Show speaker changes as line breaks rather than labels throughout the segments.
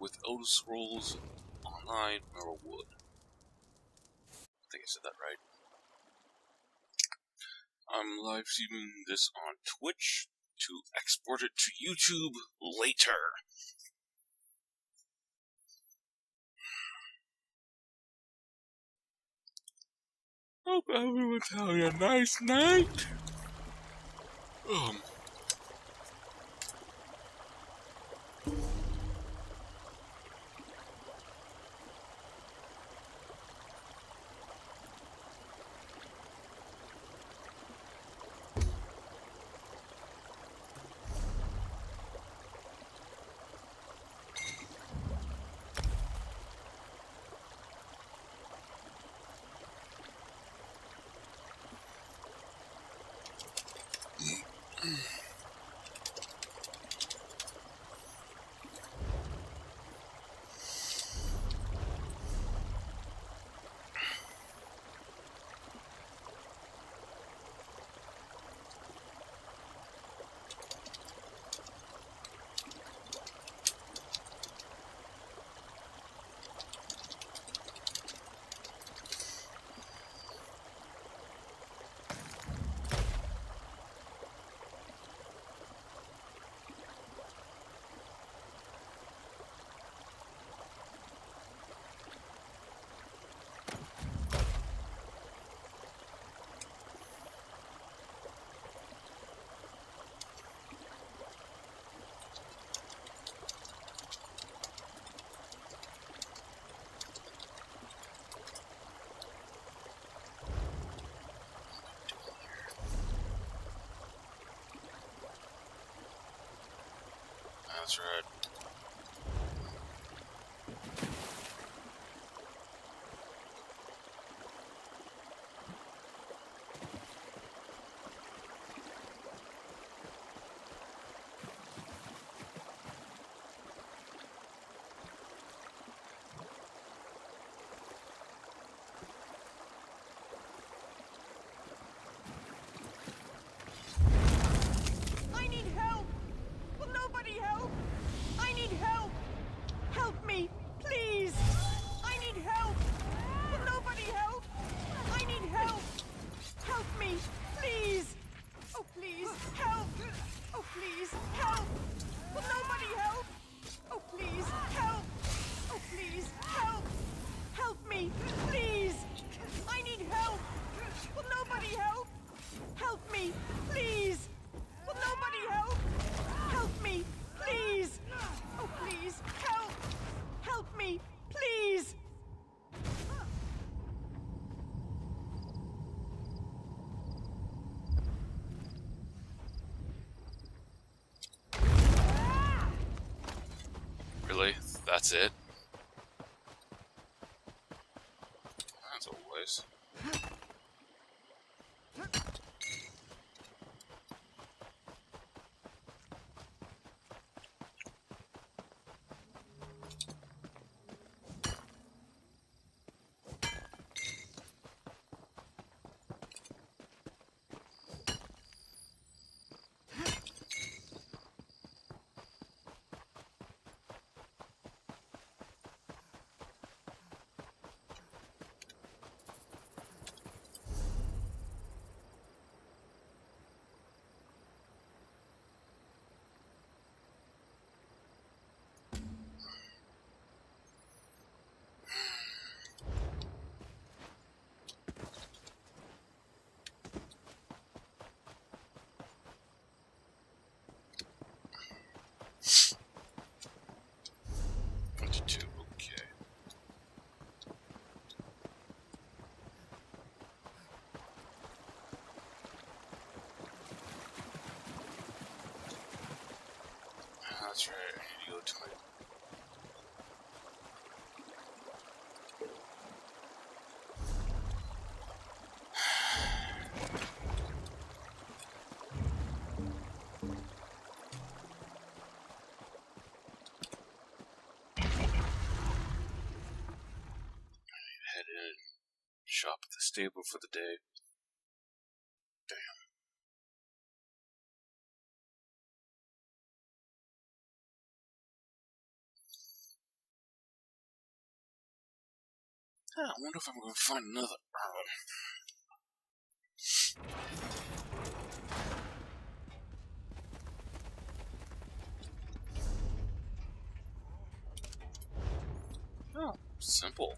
with Elder Scrolls Online Morrowind. I think I said that right. I'm live streaming this on Twitch to export it to YouTube later. Hope everyone's having a nice night. That's right.
I need help! Will nobody help? I need help! Help me, please! I need help! Will nobody help? I need help! Help me, please! Oh, please, help! Oh, please, help! Will nobody help? Oh, please, help! Oh, please, help! Help me, please! I need help! Will nobody help? Help me, please! Will nobody help? Help me, please! Oh, please, help! Help me, please!
Really? That's it? That's always. Okay. That's right. I need to go to my. Head in, shop at the stable for the day. Damn. I wonder if I'm going to find another. Oh, simple.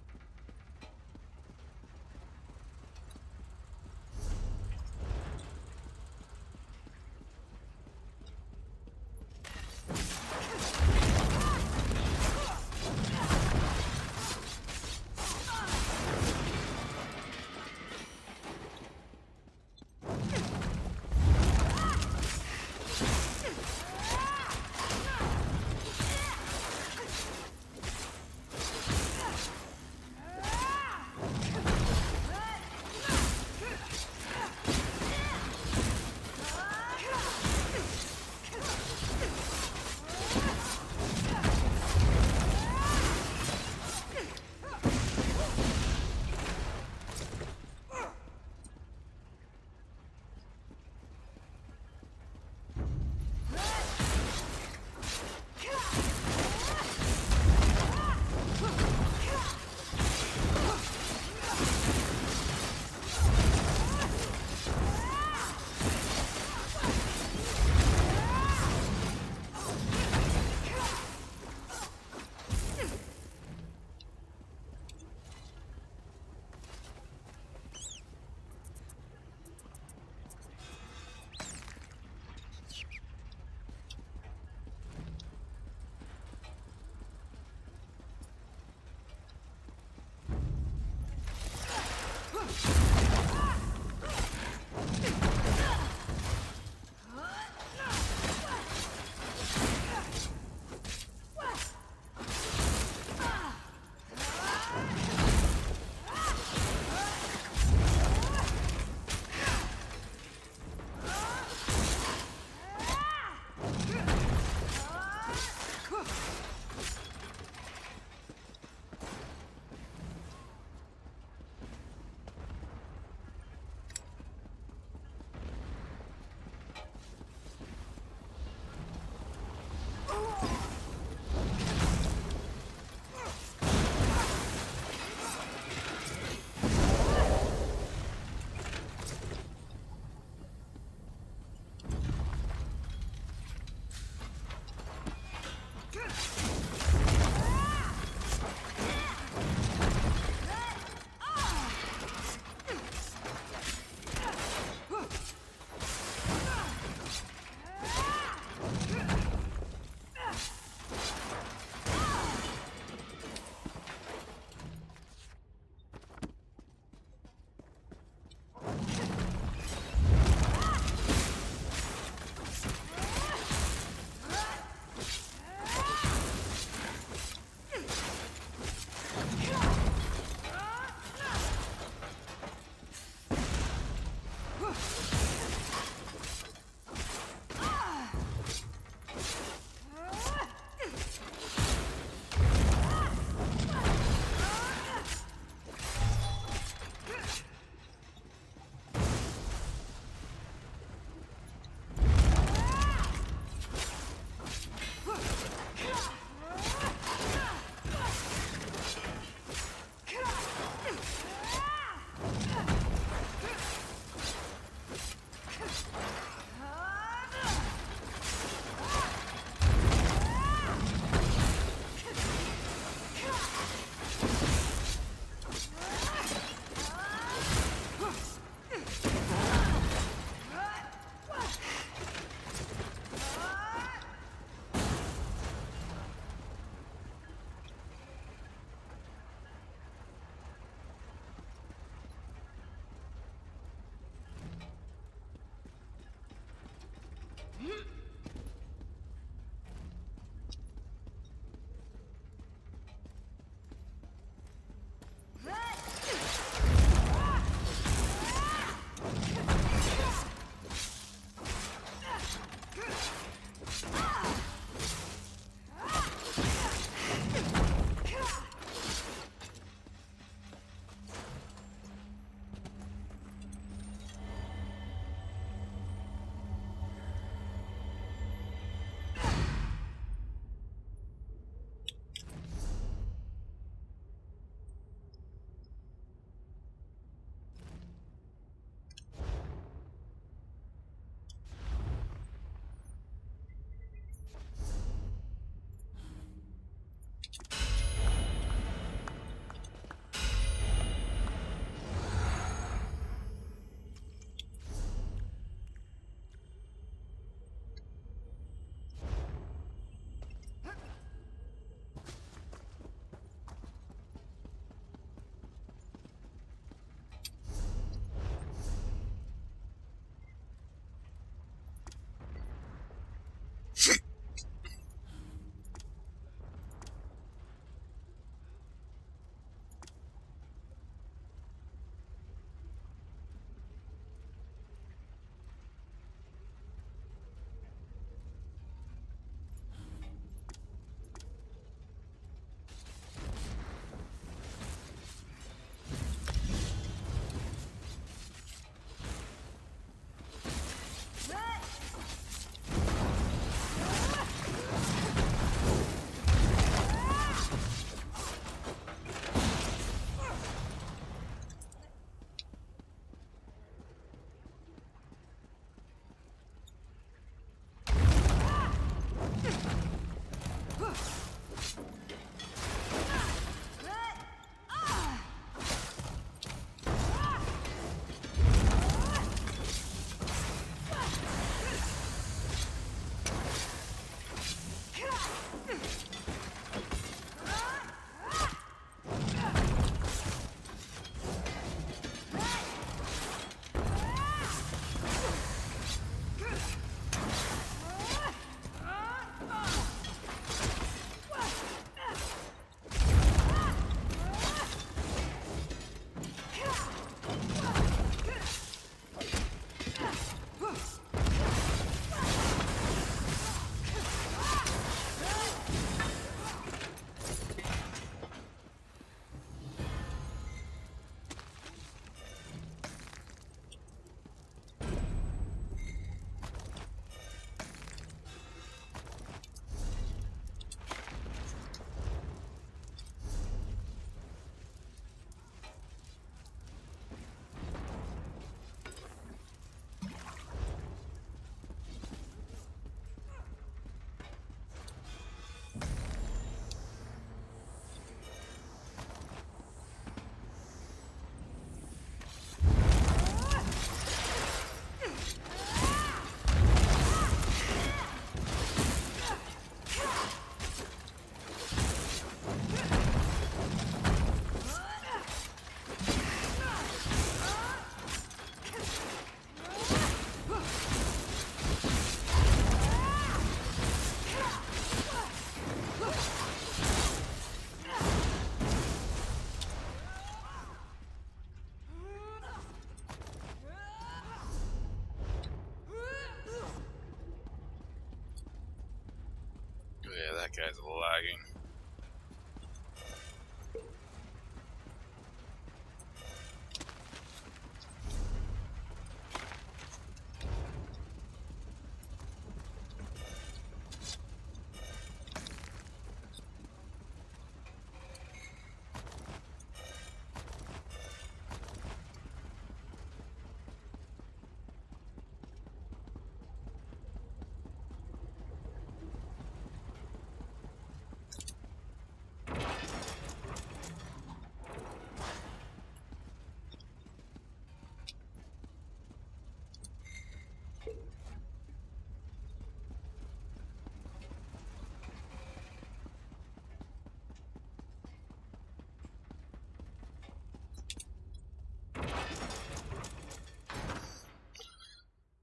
guy's lagging.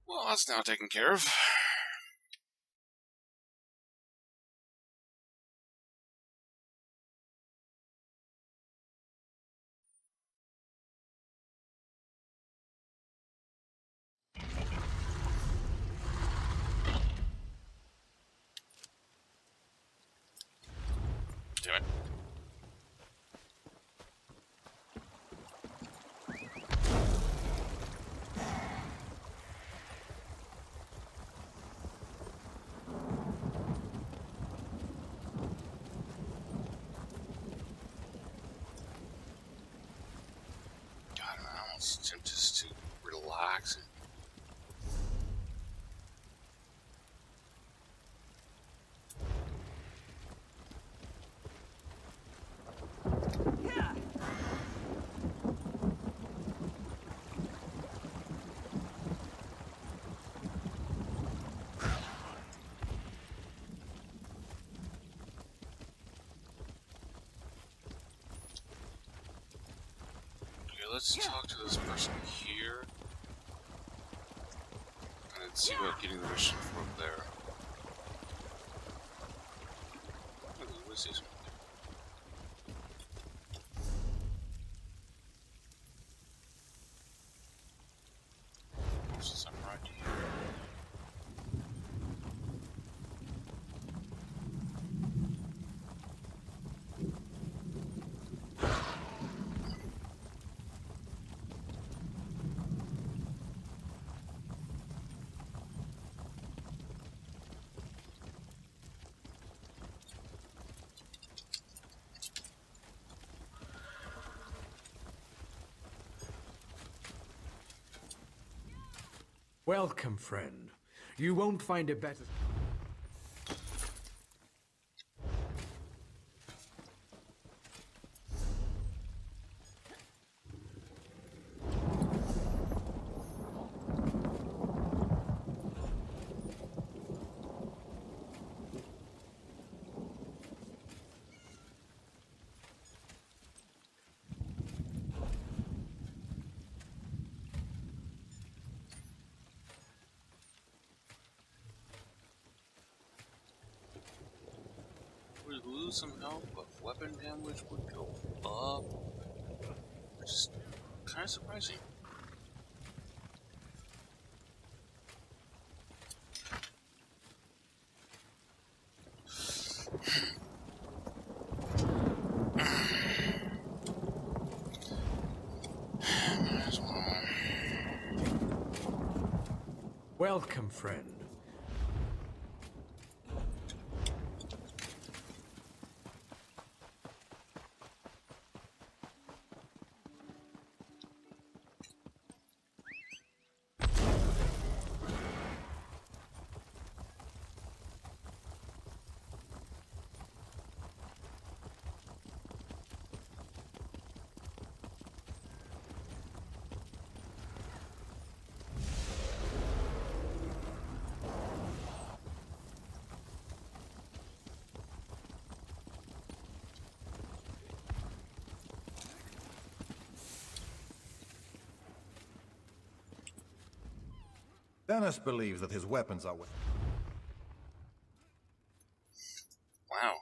Well, that's now taken care of. Damn it. God, I'm almost tempted just to relax and
Yeah.
okay, let's talk to this person here and then see about getting the mission from there. Ooh, what's this one? Since I'm right here.
Welcome, friend. You won't find a better...
Would lose some health, but weapon damage would go up. Which is kind of surprising. Might as well.
Welcome, friend.
Dennis believes that his weapons are with...
Wow.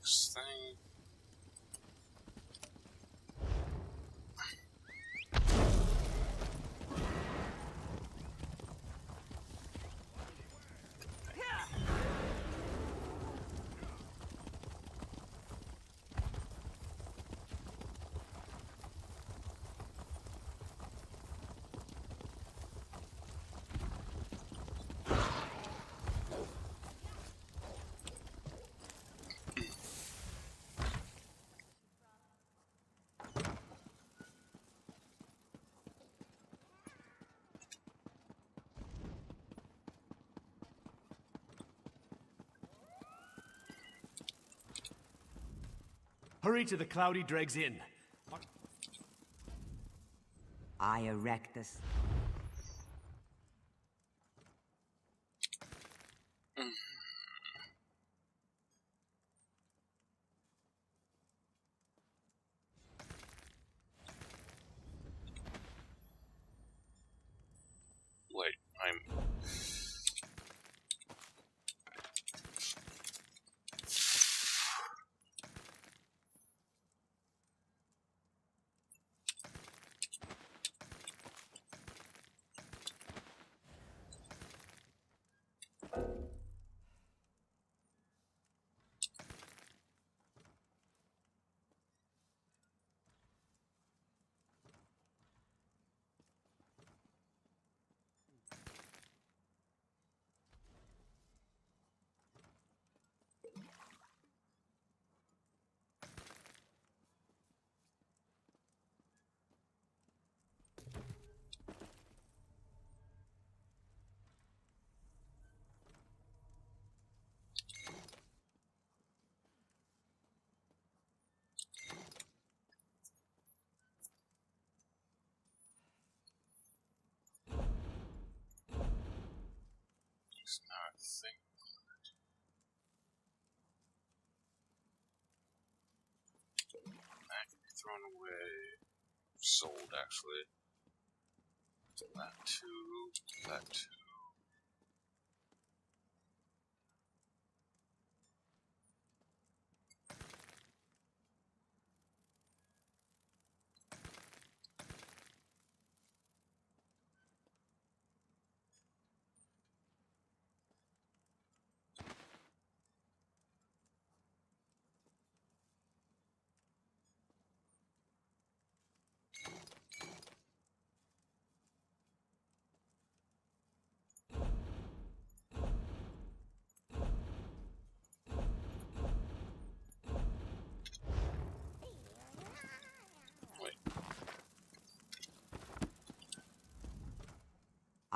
next thing.
Hurry to the Cloudy Dregs Inn.
I erect this.
Wait, I'm... It's not a thing. That can be thrown away. Sold, actually. That too. That too.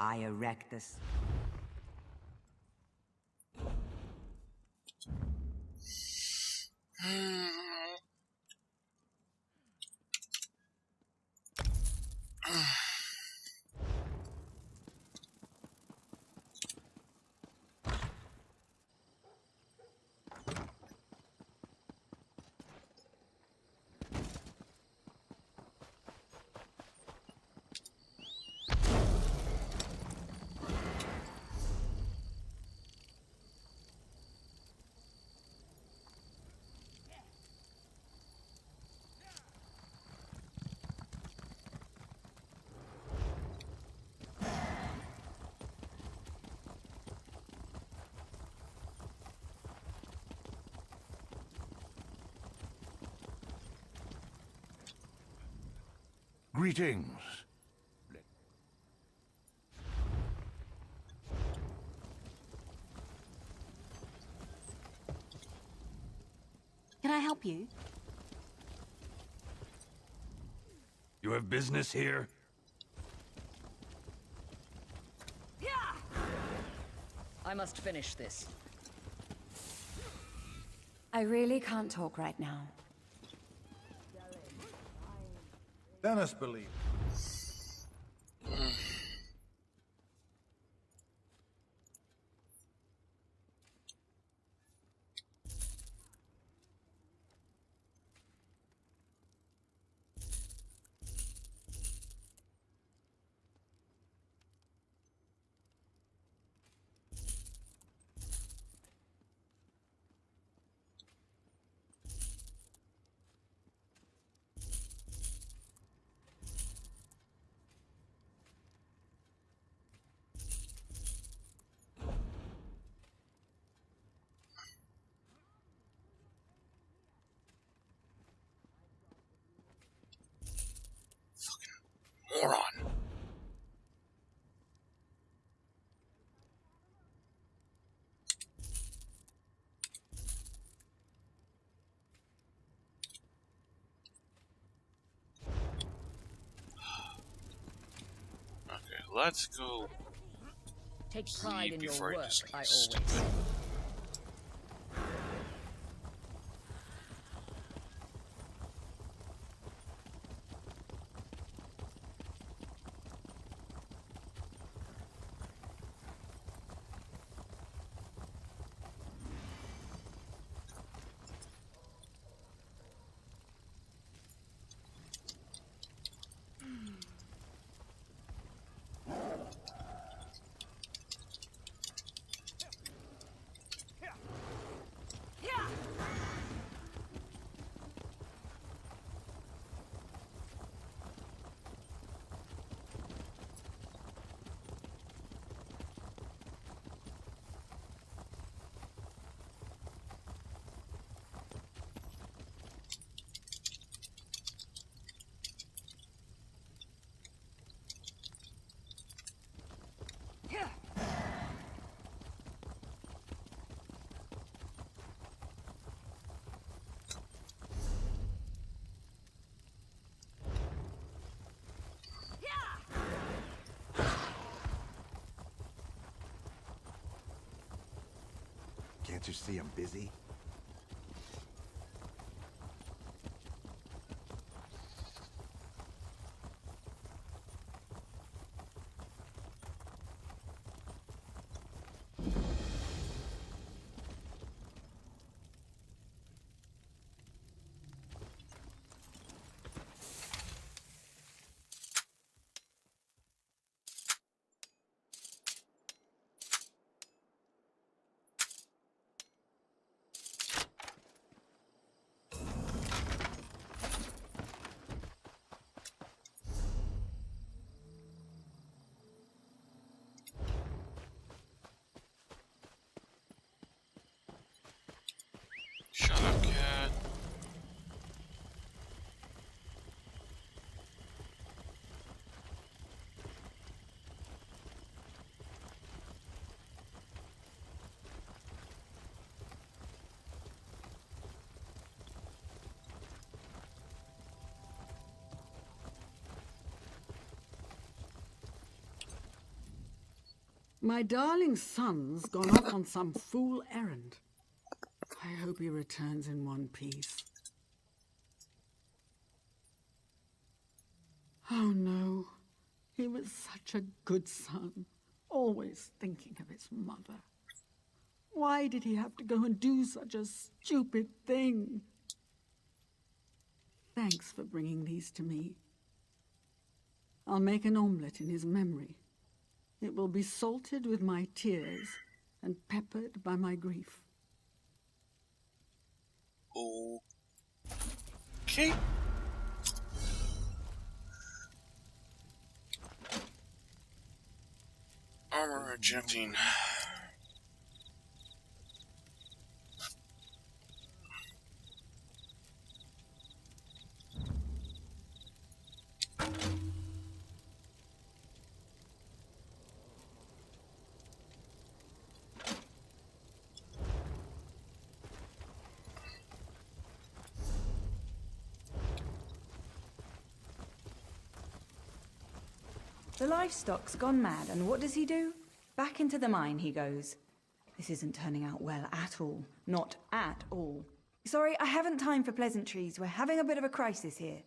I erect this.
Greetings.
Can I help you?
You have business here?
I must finish this.
I really can't talk right now.
Dennis believes.
let's go
Take pride in your
before I
work,
do something
I always
stupid.
say.
Can't you see I'm busy?
Shut up, cat.
My darling son's gone off on some fool errand. I hope he returns in one piece. Oh no, he was such a good son, always thinking of his mother. Why did he have to go and do such a stupid thing? Thanks for bringing these to me. I'll make an omelette in his memory. It will be salted with my tears and peppered by my grief.
Okay. Armor rejecting.
The livestock's gone mad, and what does he do? Back into the mine he goes. This isn't turning out well at all. Not at all. Sorry, I haven't time for pleasantries. We're having a bit of a crisis here.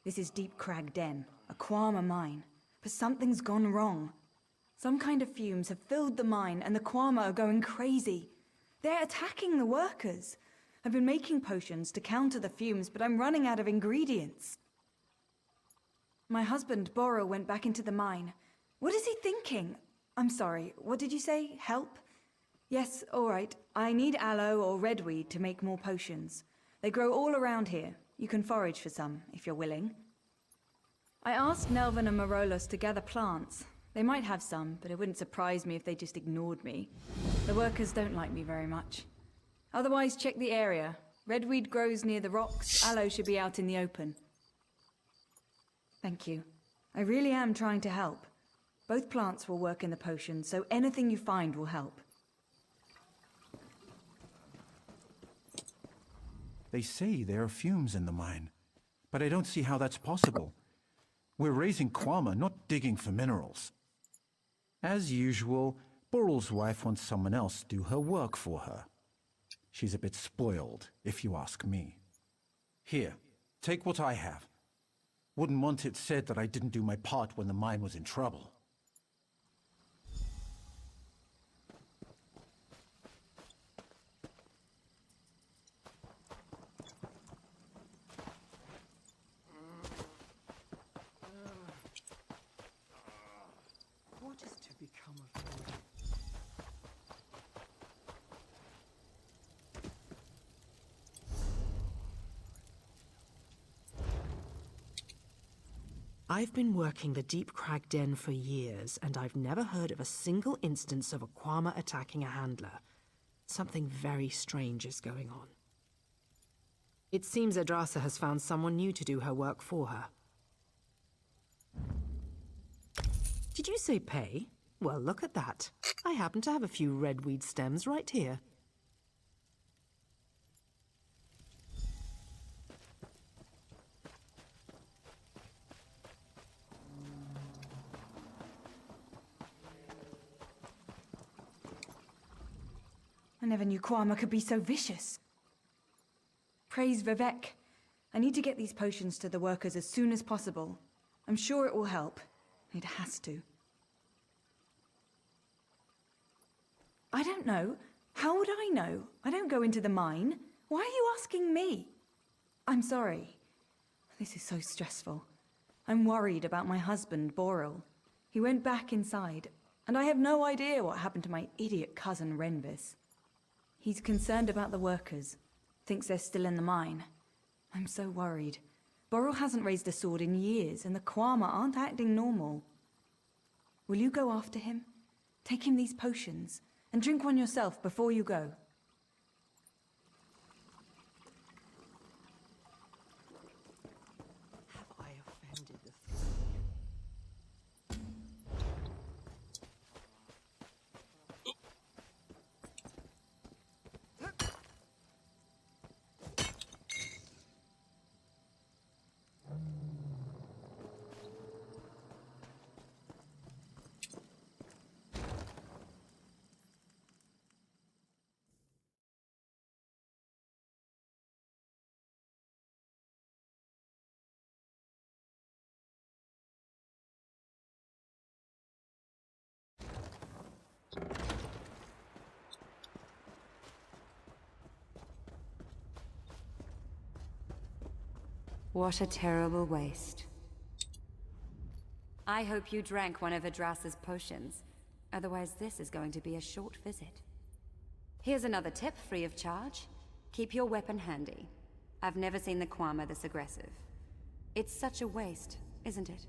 This is Deep Crag Den, a Quama mine. But something's gone wrong. Some kind of fumes have filled the mine, and the Quama are going crazy. They're attacking the workers. I've been making potions to counter the fumes, but I'm running out of ingredients. My husband, Boro, went back into the mine. What is he thinking? I'm sorry, what did you say? Help? Yes, all right. I need aloe or redweed to make more potions. They grow all around here. You can forage for some, if you're willing. I asked Nelvin and Marolos to gather plants. They might have some, but it wouldn't surprise me if they just ignored me. The workers don't like me very much. Otherwise, check the area. Redweed grows near the rocks. Aloe should be out in the open. Thank you. I really am trying to help. Both plants will work in the potion, so anything you find will help.
They say there are fumes in the mine, but I don't see how that's possible. We're raising Kwama, not digging for minerals. As usual, Boral's wife wants someone else to do her work for her. She's a bit spoiled, if you ask me. Here, take what I have. Wouldn't want it said that I didn't do my part when the mine was in trouble.
What is to become of her?
I've been working the Deep Crag Den for years, and I've never heard of a single instance of a Kwama attacking a handler. Something very strange is going on. It seems Adrasa has found someone new to do her work for her. Did you say pay? Well, look at that. I happen to have a few redweed stems right here.
I never knew Kwama could be so vicious. Praise Vivek. I need to get these potions to the workers as soon as possible. I'm sure it will help. It has to. I don't know. How would I know? I don't go into the mine. Why are you asking me? I'm sorry. This is so stressful. I'm worried about my husband, Boral. He went back inside, and I have no idea what happened to my idiot cousin, Renvis. He's concerned about the workers. Thinks they're still in the mine. I'm so worried. Boral hasn't raised a sword in years, and the Kwama aren't acting normal. Will you go after him? Take him these potions, and drink one yourself before you go.
Have I offended the
What a terrible waste. I hope you drank one of Adrasa's potions. Otherwise, this is going to be a short visit. Here's another tip, free of charge. Keep your weapon handy. I've never seen the Kwama this aggressive. It's such a waste, isn't it?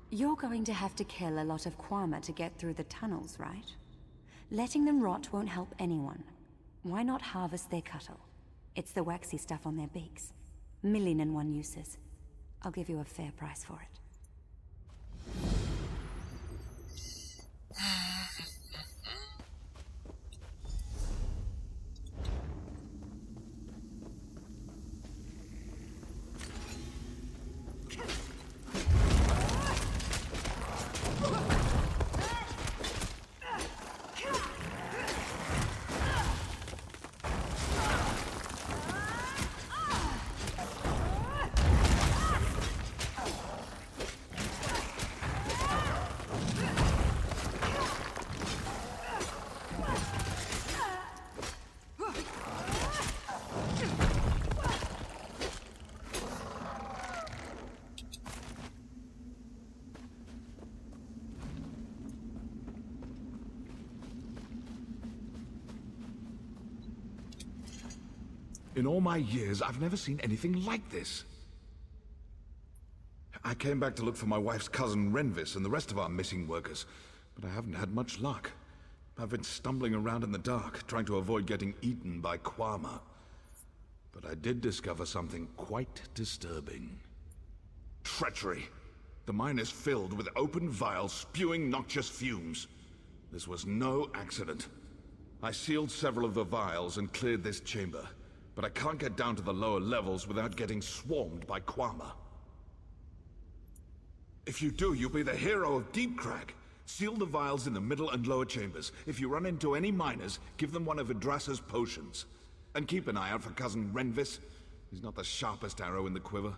You're going to have to kill a lot of Kwama to get through the tunnels, right? Letting them rot won't help anyone. Why not harvest their cuttle? It's the waxy stuff on their beaks. 1,000,001 uses. I'll give you a fair price for it.
In all my years, I've never seen anything like this. I came back to look for my wife's cousin Renvis and the rest of our missing workers, but I haven't had much luck. I've been stumbling around in the dark, trying to avoid getting eaten by Kwama. But I did discover something quite disturbing. Treachery. The mine is filled with open vials spewing noxious fumes. This was no accident. I sealed several of the vials and cleared this chamber, but I can't get down to the lower levels without getting swarmed by Kwama. If you do, you'll be the hero of Deep Crag. Seal the vials in the middle and lower chambers. If you run into any miners, give them one of Yggdrasil's potions. And keep an eye out for Cousin Renvis. He's not the sharpest arrow in the quiver.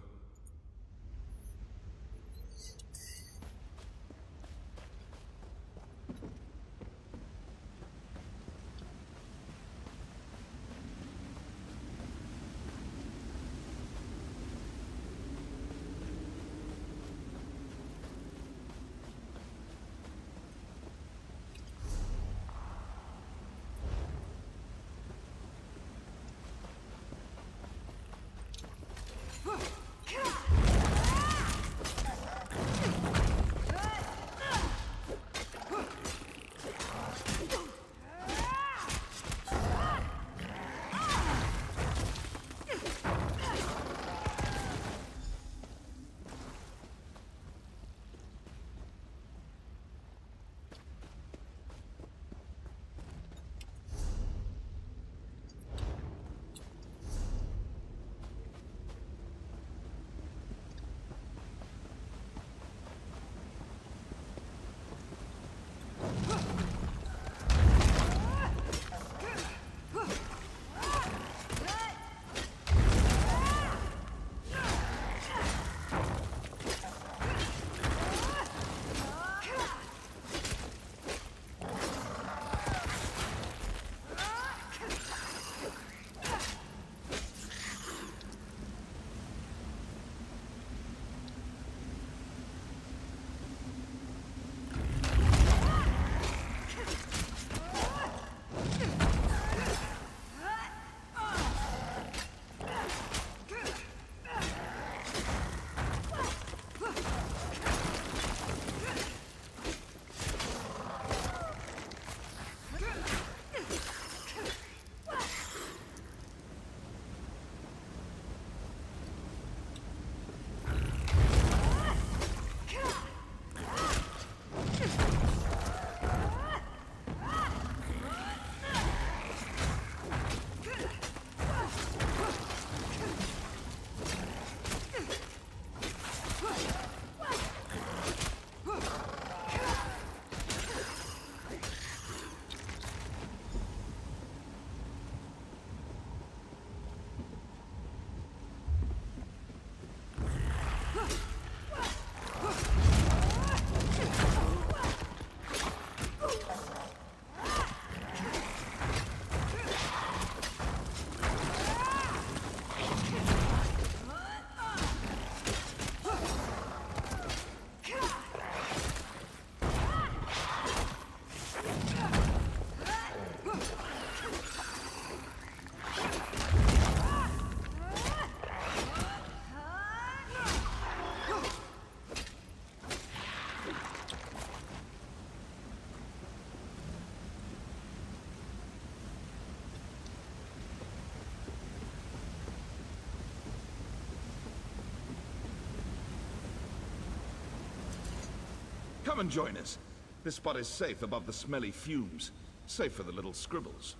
Come and join us. This spot is safe above the smelly fumes. Safe for the little scribbles.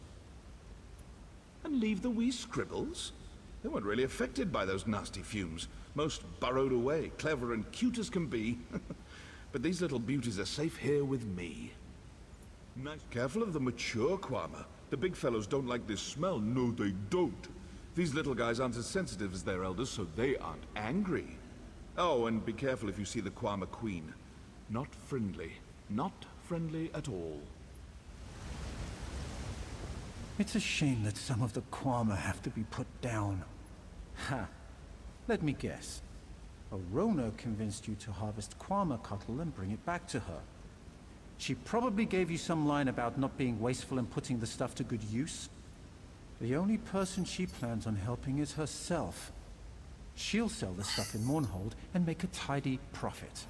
And leave the wee scribbles? They weren't really affected by those nasty fumes. Most burrowed away, clever and cute as can be. But these little beauties are safe here with me. Nice. Careful of the mature Kwama. The big fellows don't like this smell. No, they don't. These little guys aren't as sensitive as their elders, so they aren't angry. Oh, and be careful if you see the Kwama Queen. Not friendly. Not friendly at all.
It's a shame that some of the Kwama have to be put down. Ha! Let me guess. Arona convinced you to harvest Kwama cuttle and bring it back to her. She probably gave you some line about not being wasteful and putting the stuff to good use. The only person she plans on helping is herself. She'll sell the stuff in Mournhold and make a tidy profit.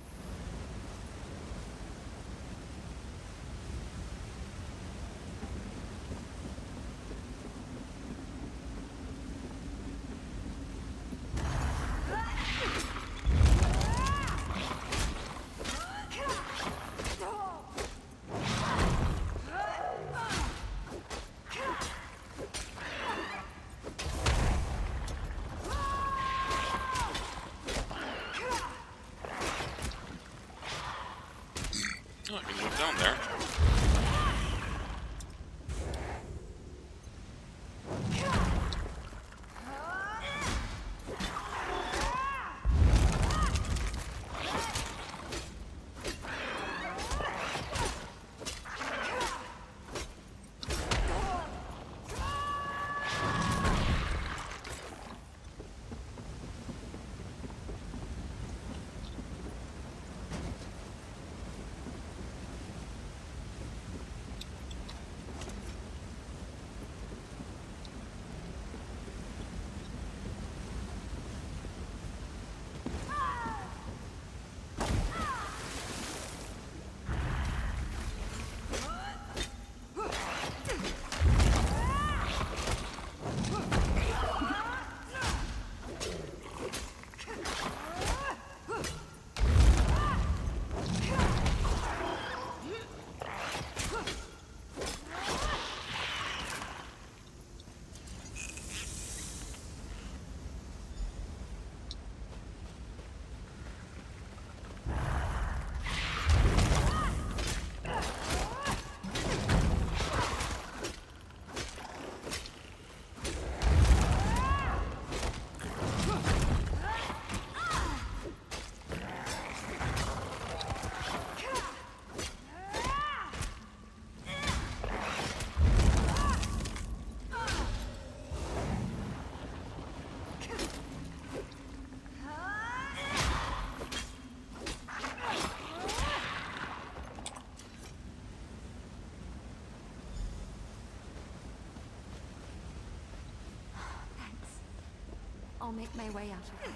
I'll make my way out of here.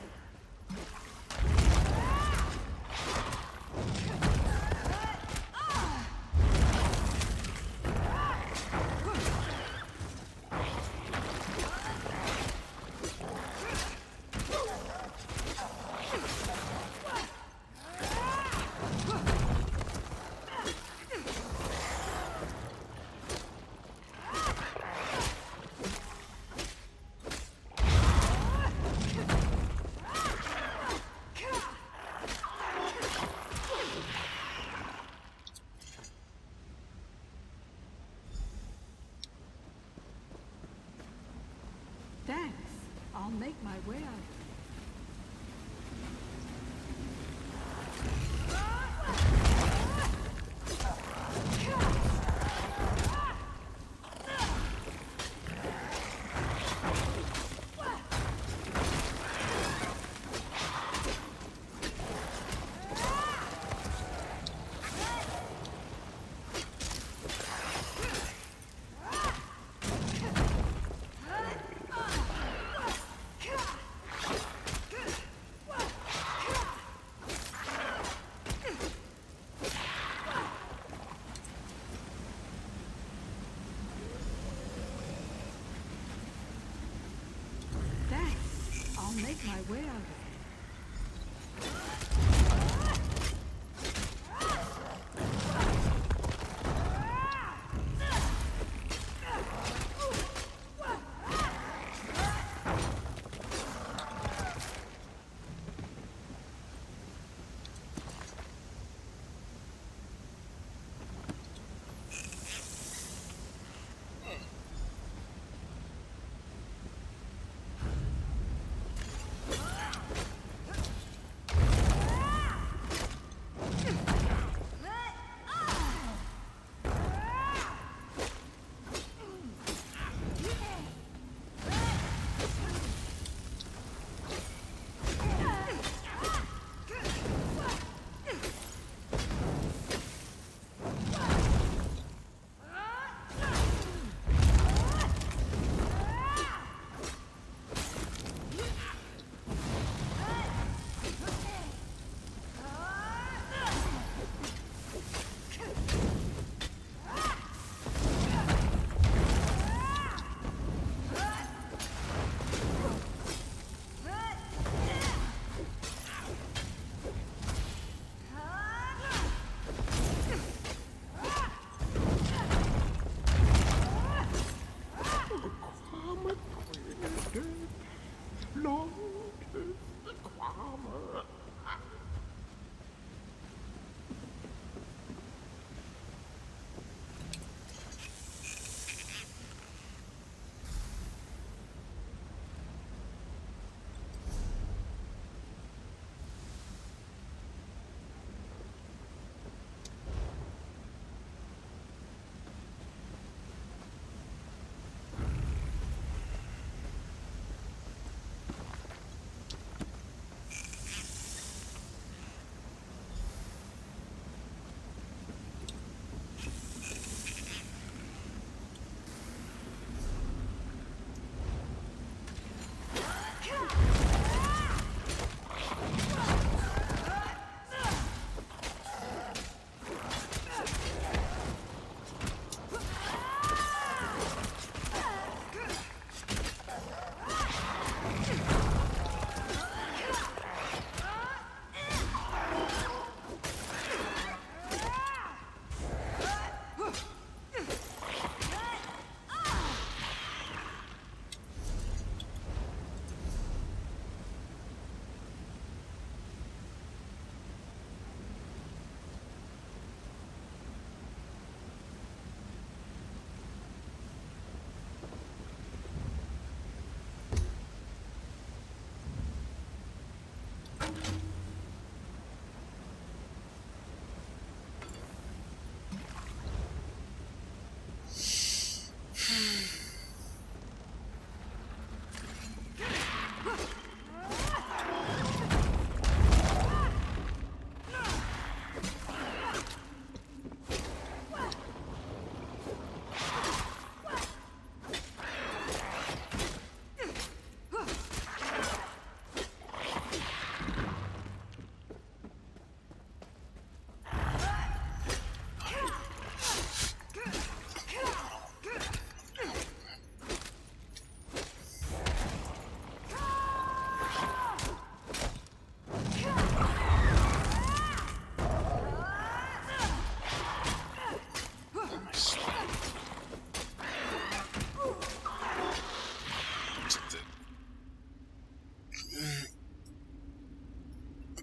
Thanks. I'll make my way out of here. Thanks. I'll make my way out of here.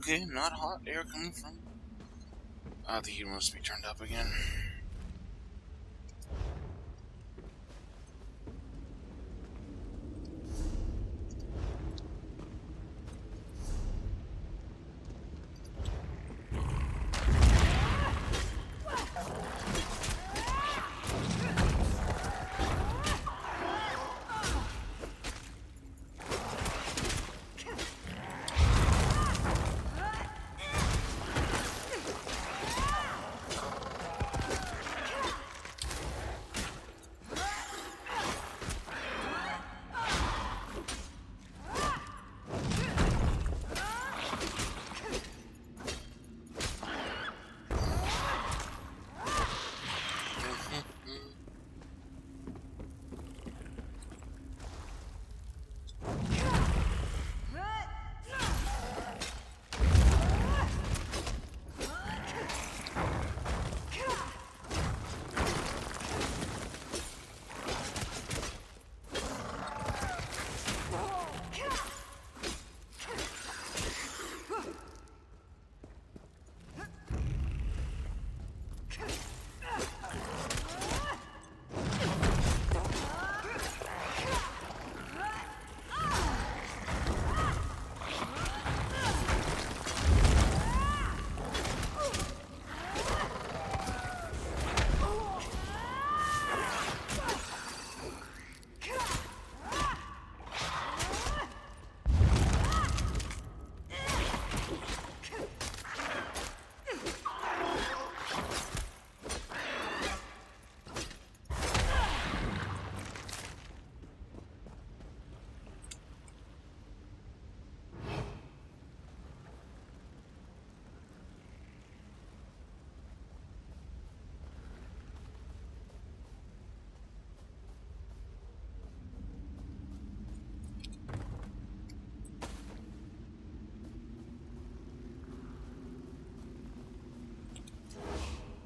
Okay, not hot air coming from. The heat must be turned up again.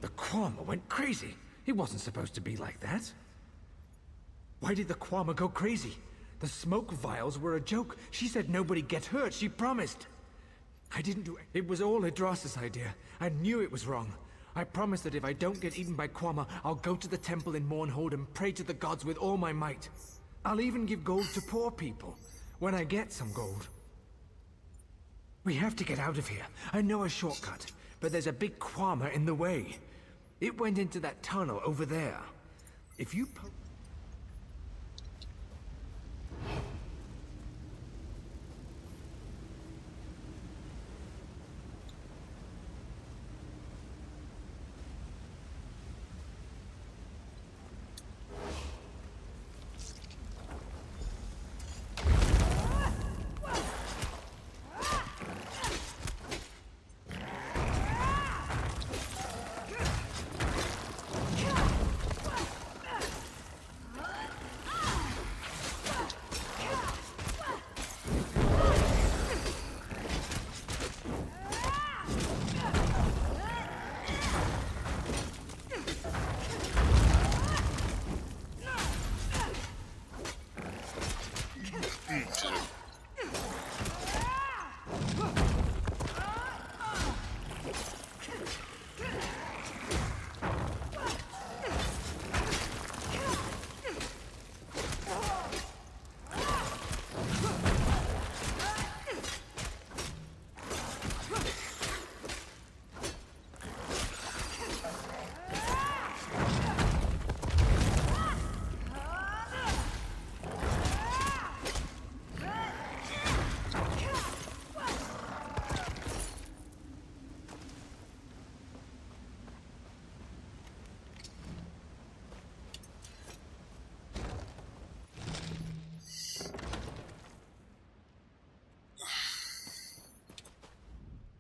The Quama went crazy. He wasn't supposed to be like that. Why did the Quama go crazy? The smoke vials were a joke. She said nobody get hurt. She promised. I didn't do it. It was all Idras's idea. I knew it was wrong. I promised that if I don't get eaten by Quama, I'll go to the temple in Mournhold and pray to the gods with all my might. I'll even give gold to poor people, when I get some gold. We have to get out of here. I know a shortcut, but there's a big Quama in the way. It went into that tunnel over there. If you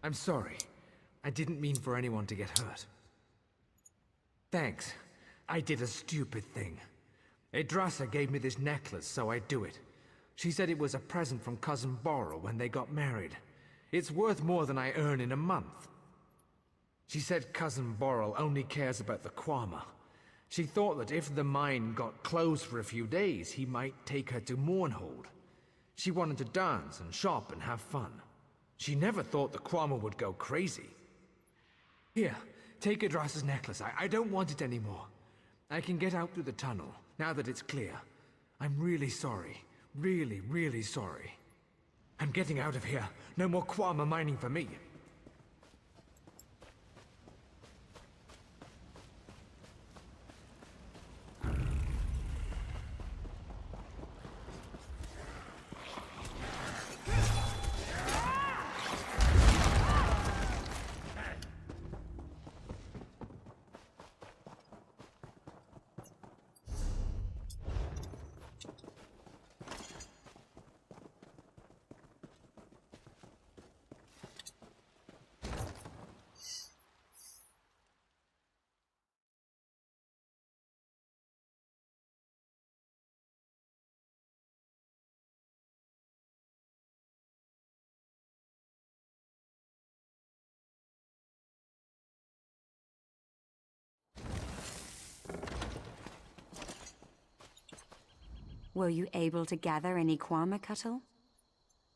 I'm sorry. I didn't mean for anyone to get hurt. Thanks. I did a stupid thing. Idrasa gave me this necklace, so I do it. She said it was a present from Cousin Boral when they got married. It's worth more than I earn in a month. She said Cousin Boral only cares about the Quama. She thought that if the mine got closed for a few days, he might take her to Mournhold. She wanted to dance and shop and have fun. She never thought the Kwama would go crazy. Here, take Yggdrasil's necklace. I don't want it anymore. I can get out through the tunnel, now that it's clear. I'm really sorry. Really, really sorry. I'm getting out of here. No more Kwama mining for me.
Were you able to gather any Kwama, Cuttle?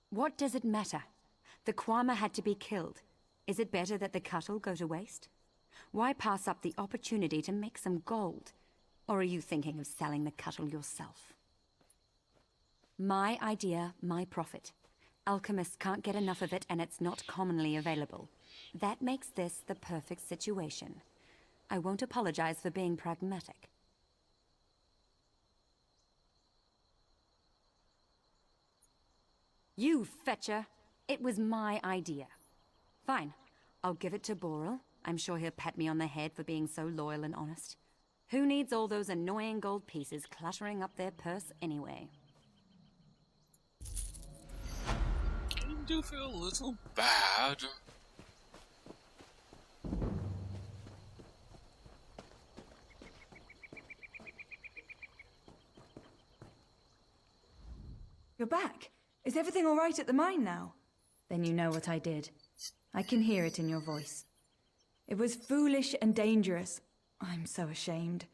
What does it matter? The Kwama had to be killed. Is it better that the Cuttle go to waste? Why pass up the opportunity to make some gold? Or are you thinking of selling the Cuttle yourself? My idea, my profit. Alchemists can't get enough of it, and it's not commonly available. That makes this the perfect situation. I won't apologize for being pragmatic. You fetcher! It was my idea. Fine. I'll give it to Boral. I'm sure he'll pat me on the head for being so loyal and honest. Who needs all those annoying gold pieces cluttering up their purse anyway?
I do feel a little bad.
You're back. Is everything all right at the mine now? Then you know what I did. I can hear it in your voice. It was foolish and dangerous. I'm so ashamed.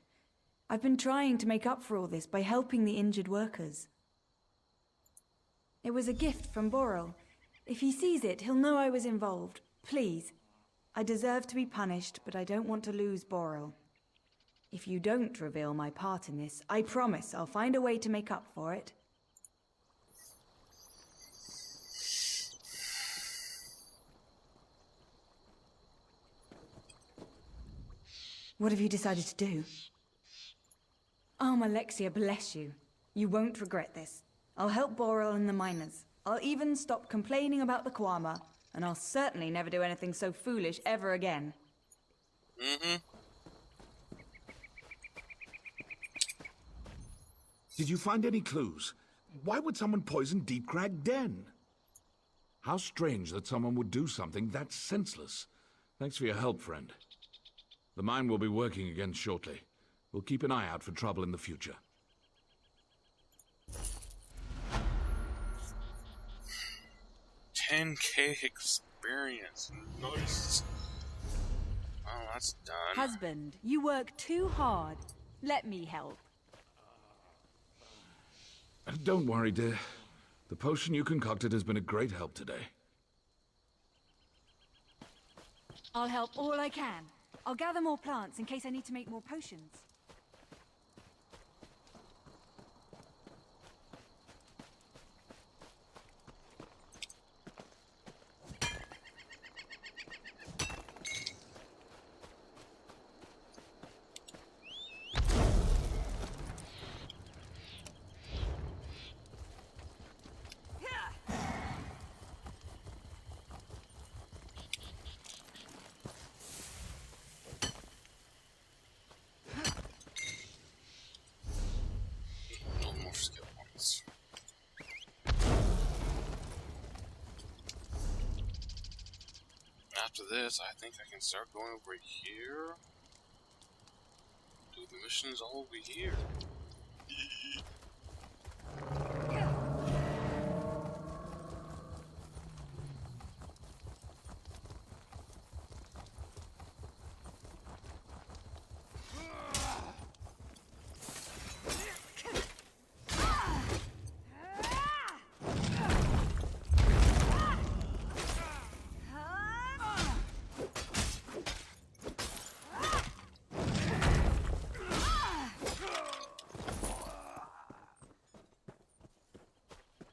I've been trying to make up for all this by helping the injured workers. It was a gift from Boral. If he sees it, he'll know I was involved. Please. I deserve to be punished, but I don't want to lose Boral. If you don't reveal my part in this, I promise I'll find a way to make up for it. What have you decided to do? Oh, Alexia, bless you. You won't regret this. I'll help Boral and the miners. I'll even stop complaining about the Kwama, and I'll certainly never do anything so foolish ever again.
Did you find any clues? Why would someone poison Deep Crag Den? How strange that someone would do something that senseless. Thanks for your help, friend. The mine will be working again shortly. We'll keep an eye out for trouble in the future.
$10K experience. Nice. Oh, that's done.
Husband, you work too hard. Let me help.
Don't worry, dear. The potion you concocted has been a great help today.
I'll help all I can. I'll gather more plants in case I need to make more potions.
After this, I think I can start going over here. Do the missions all over here.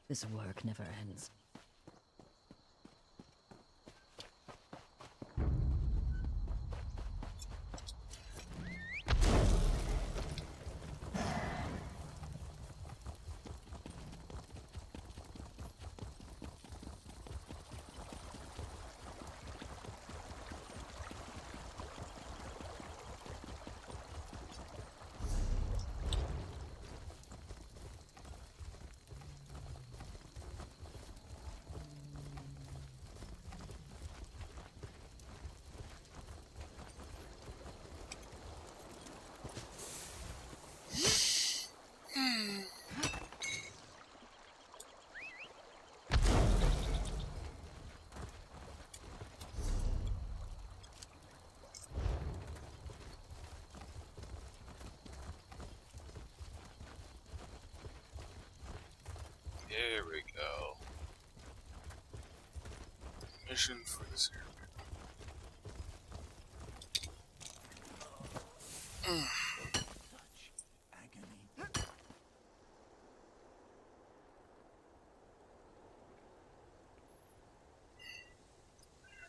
This work never ends.
There we go. Mission for this area.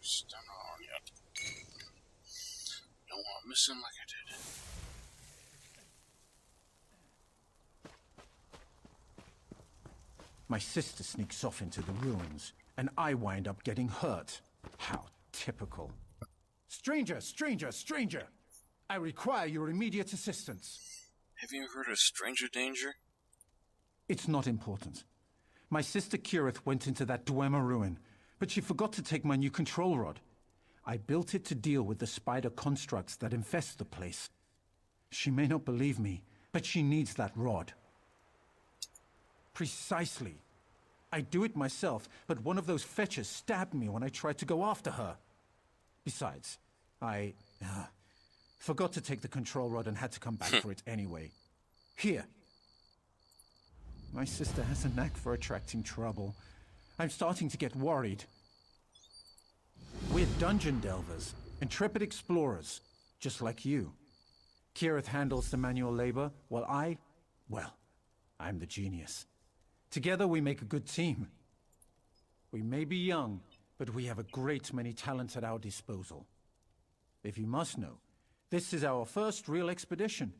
Still not on yet. Don't want to miss him like I did.
My sister sneaks off into the ruins, and I wind up getting hurt. How typical. Stranger, stranger, stranger! I require your immediate assistance.
Have you heard of stranger danger?
It's not important. My sister Kirith went into that Dwemer ruin, but she forgot to take my new control rod. I built it to deal with the spider constructs that infest the place. She may not believe me, but she needs that rod. Precisely. I do it myself, but one of those fetchers stabbed me when I tried to go after her. Besides, I forgot to take the control rod and had to come back for it anyway. Here. My sister has a knack for attracting trouble. I'm starting to get worried. We're dungeon delvers, intrepid explorers, just like you. Kirith handles the manual labor, while I'm the genius. Together we make a good team. We may be young, but we have a great many talents at our disposal. If you must know, this is our first real expedition.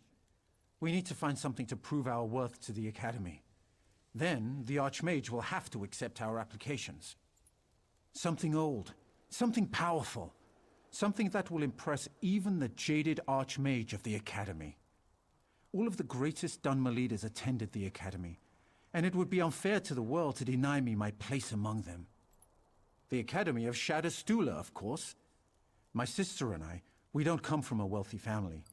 We need to find something to prove our worth to the Academy. Then, the Archmage will have to accept our applications. Something old, something powerful, something that will impress even the jaded Archmage of the Academy. All of the greatest Dunmer leaders attended the Academy, and it would be unfair to the world to deny me my place among them. The Academy of Shadowstula, of course. My sister and I, we don't come from a wealthy family.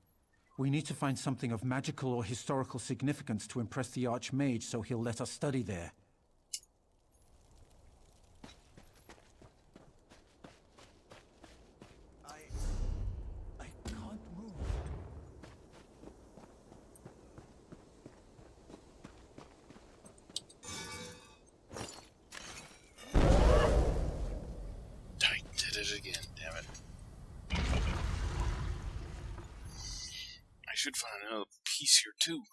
We need to find something of magical or historical significance to impress the Archmage so he'll let us study there. I can't move.
I did it again, damn it. I should find another piece here too.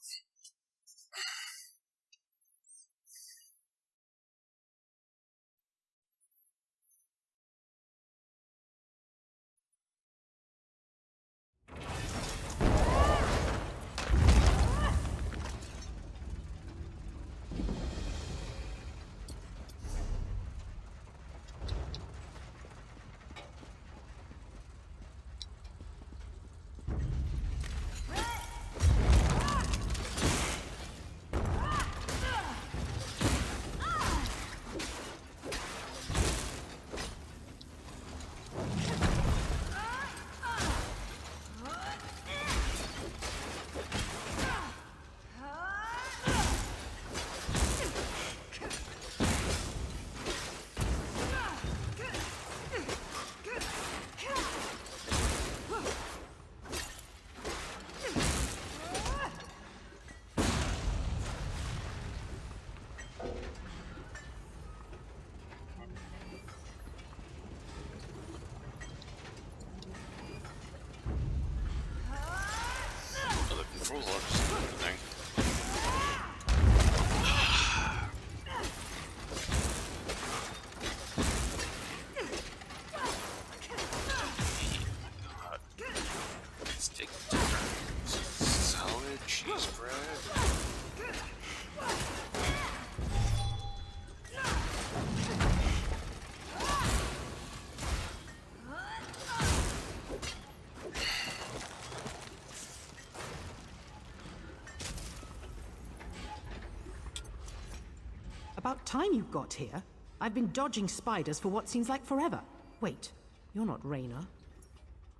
About time you got here. I've been dodging spiders for what seems like forever. Wait, you're not Raynor.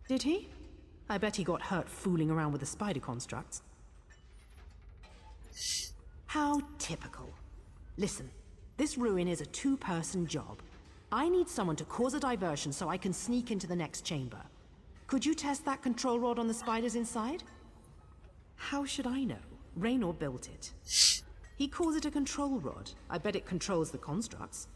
Did he? I bet he got hurt fooling around with the spider constructs. How typical. Listen, this ruin is a two-person job. I need someone to cause a diversion so I can sneak into the next chamber. Could you test that control rod on the spiders inside? How should I know? Raynor built it. He calls it a control rod. I bet it controls the constructs.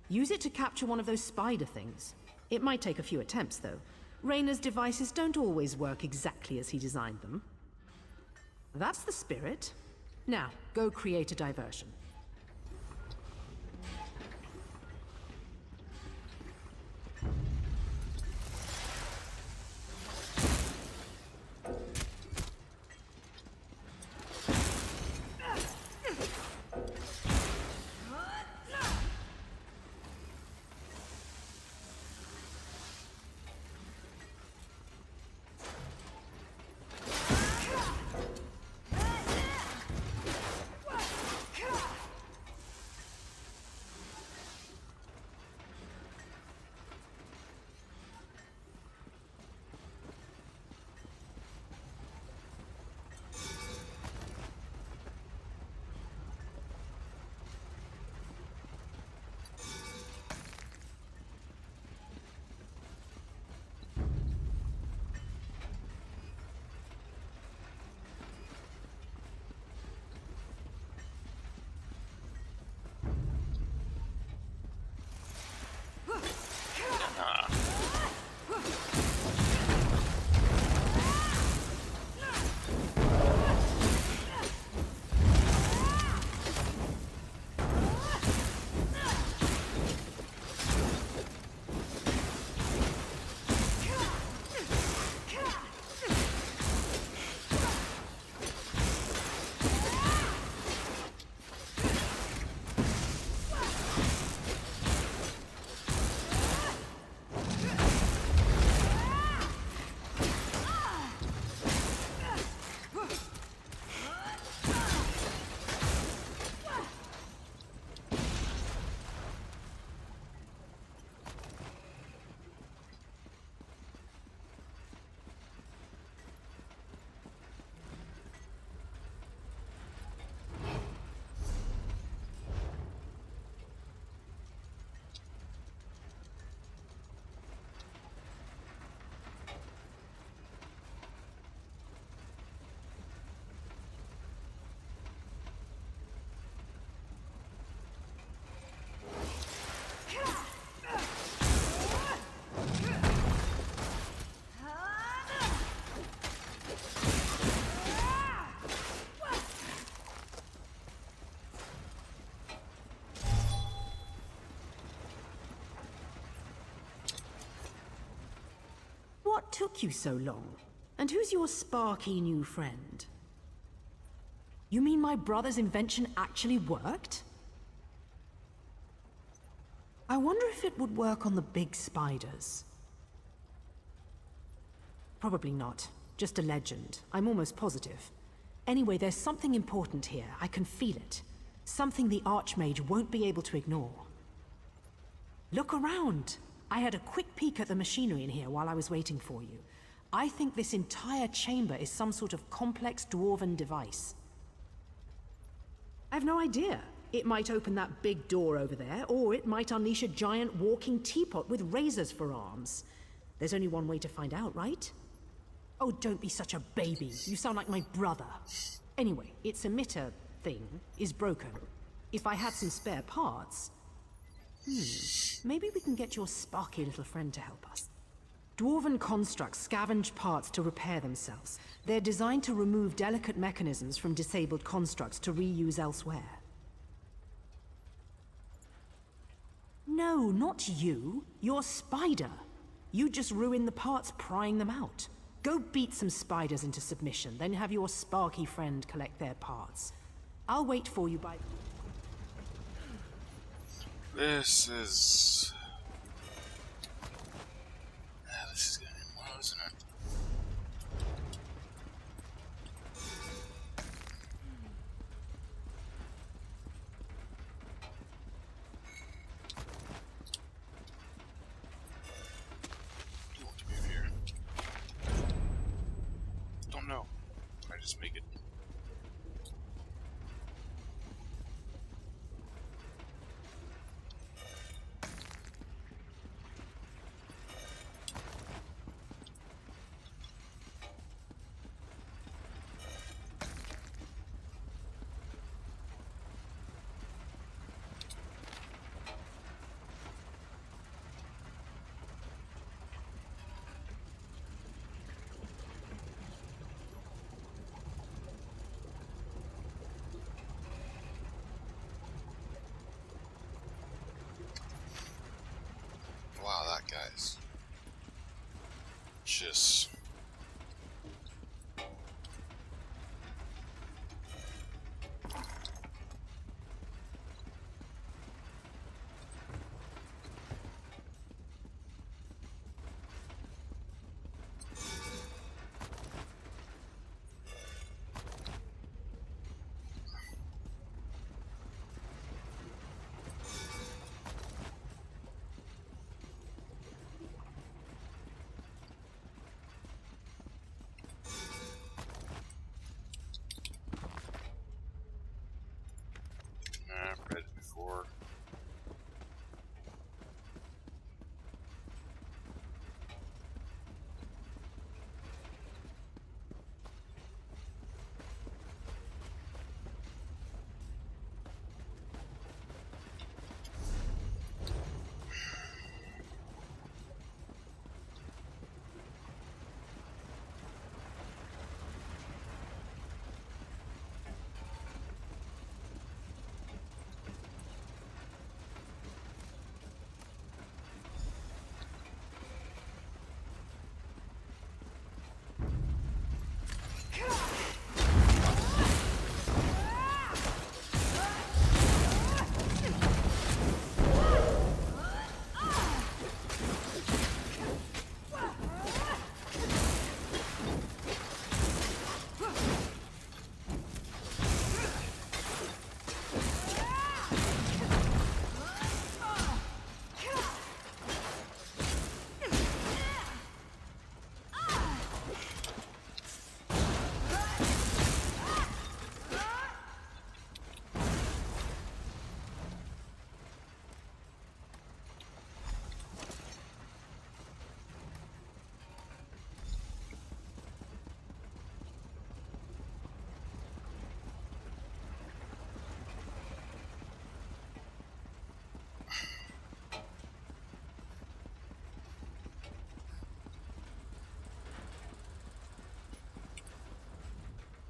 Use it to capture one of those spider things. It might take a few attempts, though. Raynor's devices don't always work exactly as he designed them. That's the spirit. Now, go create a diversion. What took you so long? And who's your sparky new friend? You mean my brother's invention actually worked? I wonder if it would work on the big spiders. Probably not. Just a legend. I'm almost positive. Anyway, there's something important here. I can feel it. Something the Archmage won't be able to ignore. Look around! I had a quick peek at the machinery in here while I was waiting for you. I think this entire chamber is some sort of complex dwarven device. I've no idea. It might open that big door over there, or it might unleash a giant walking teapot with razors for arms. There's only one way to find out, right? Oh, don't be such a baby. You sound like my brother. Anyway, its emitter thing is broken. If I had some spare parts... maybe we can get your sparky little friend to help us. Dwarven constructs scavenge parts to repair themselves. They're designed to remove delicate mechanisms from disabled constructs to reuse elsewhere. No, not you. Your spider. You just ruined the parts prying them out. Go beat some spiders into submission, then have your sparky friend collect their parts. I'll wait for you by...
This is... this is getting wild, isn't it? guys. Just... I've read it before.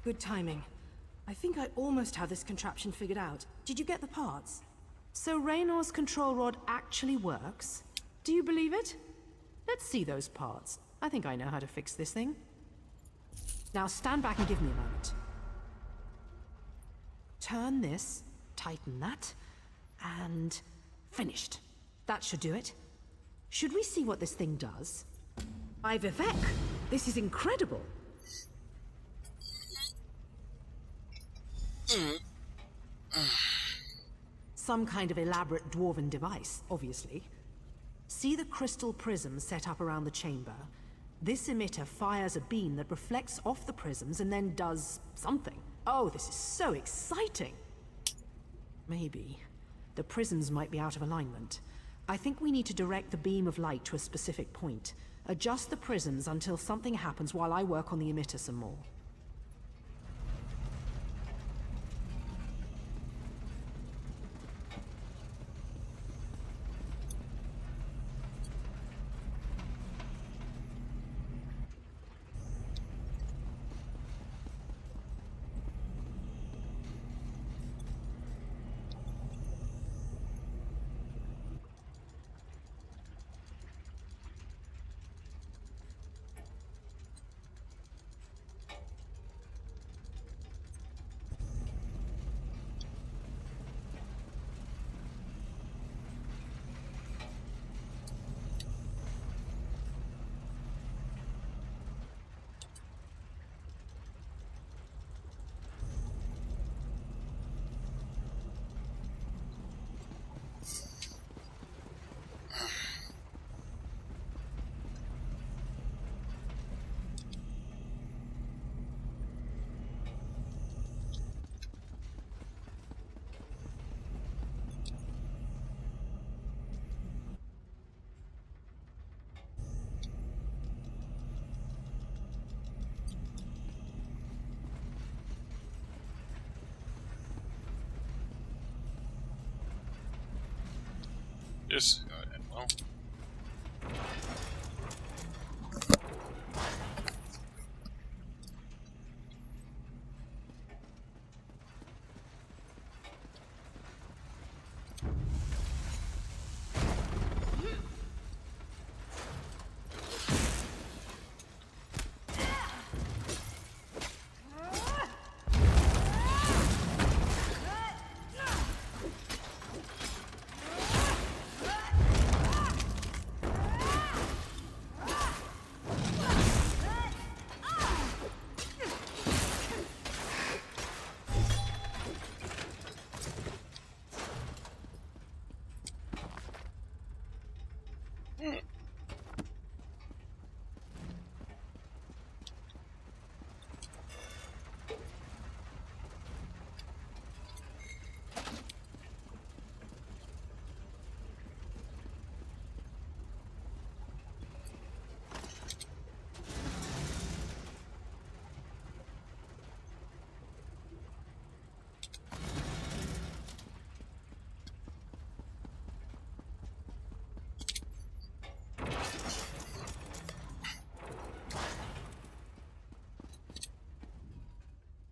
Good timing. I think I almost have this contraption figured out. Did you get the parts? So Raynor's control rod actually works? Do you believe it? Let's see those parts. I think I know how to fix this thing. Now stand back and give me a moment. Turn this, tighten that, and finished. That should do it. Should we see what this thing does? By Vivek! This is incredible! Some kind of elaborate dwarven device, obviously. See the crystal prisms set up around the chamber? This emitter fires a beam that reflects off the prisms and then does something. Oh, this is so exciting! Maybe. The prisms might be out of alignment. I think we need to direct the beam of light to a specific point. Adjust the prisms until something happens while I work on the emitter some more. Just go ahead. Well.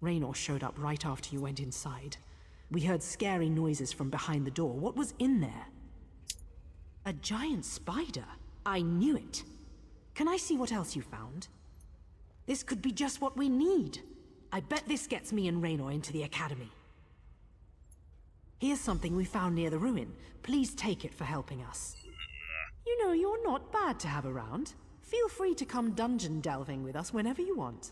Raynor showed up right after you went inside. We heard scary noises from behind the door. What was in there? A giant spider. I knew it. Can I see what else you found? This could be just what we need. I bet this gets me and Raynor into the academy. Here's something we found near the ruin. Please take it for helping us. You know, you're not bad to have around. Feel free to come dungeon delving with us whenever you want.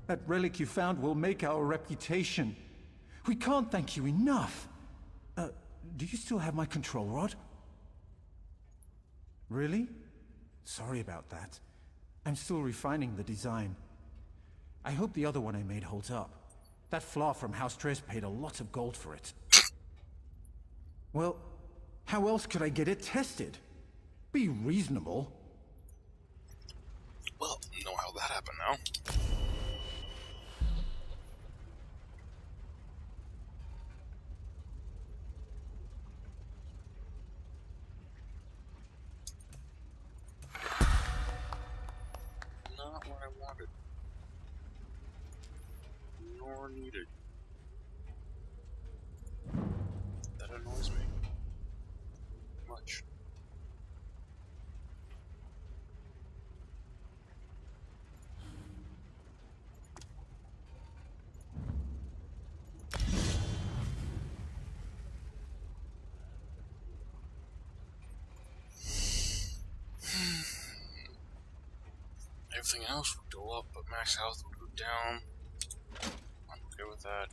That relic you found will make our reputation. We can't thank you enough. Do you still have my control rod? Really? Sorry about that. I'm still refining the design. I hope the other one I made holds up. That flaw from House Tres paid a lot of gold for it. Well, how else could I get it tested? Be reasonable.
Well, know how that happened now. Not what I wanted. Nor needed. That annoys me. Much. Everything else would go up, but max health would go down. I'm okay with that.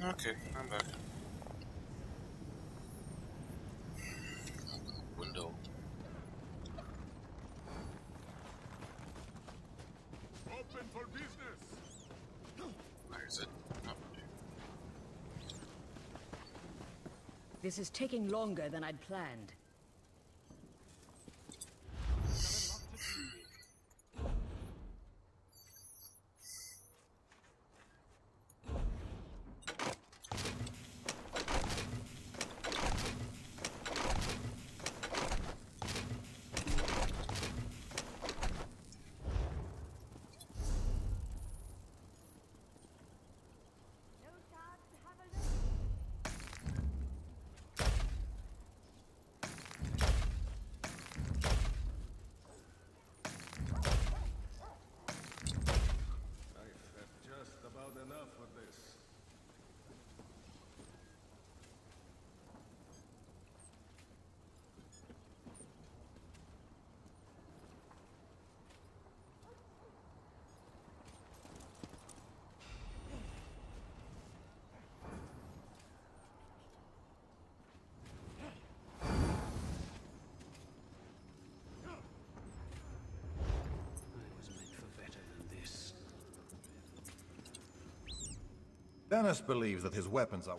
Okay, I'm back. Open the window.
Open for business!
Where is it? Oh,
This is taking longer than I'd planned.
Dennis believes that his weapons are...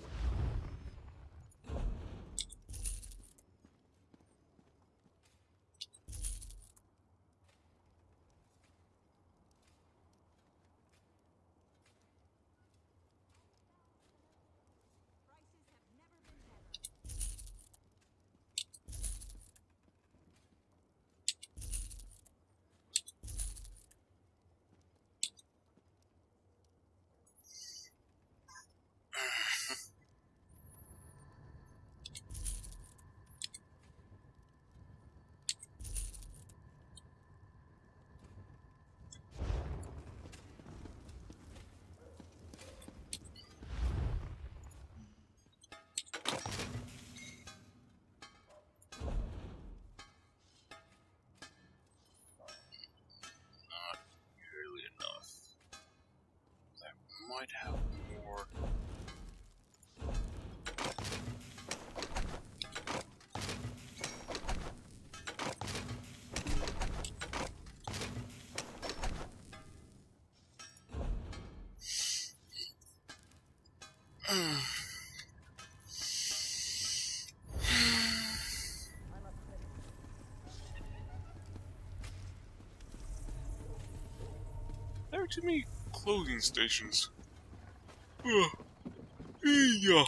are too many clothing stations? Yeah. Really?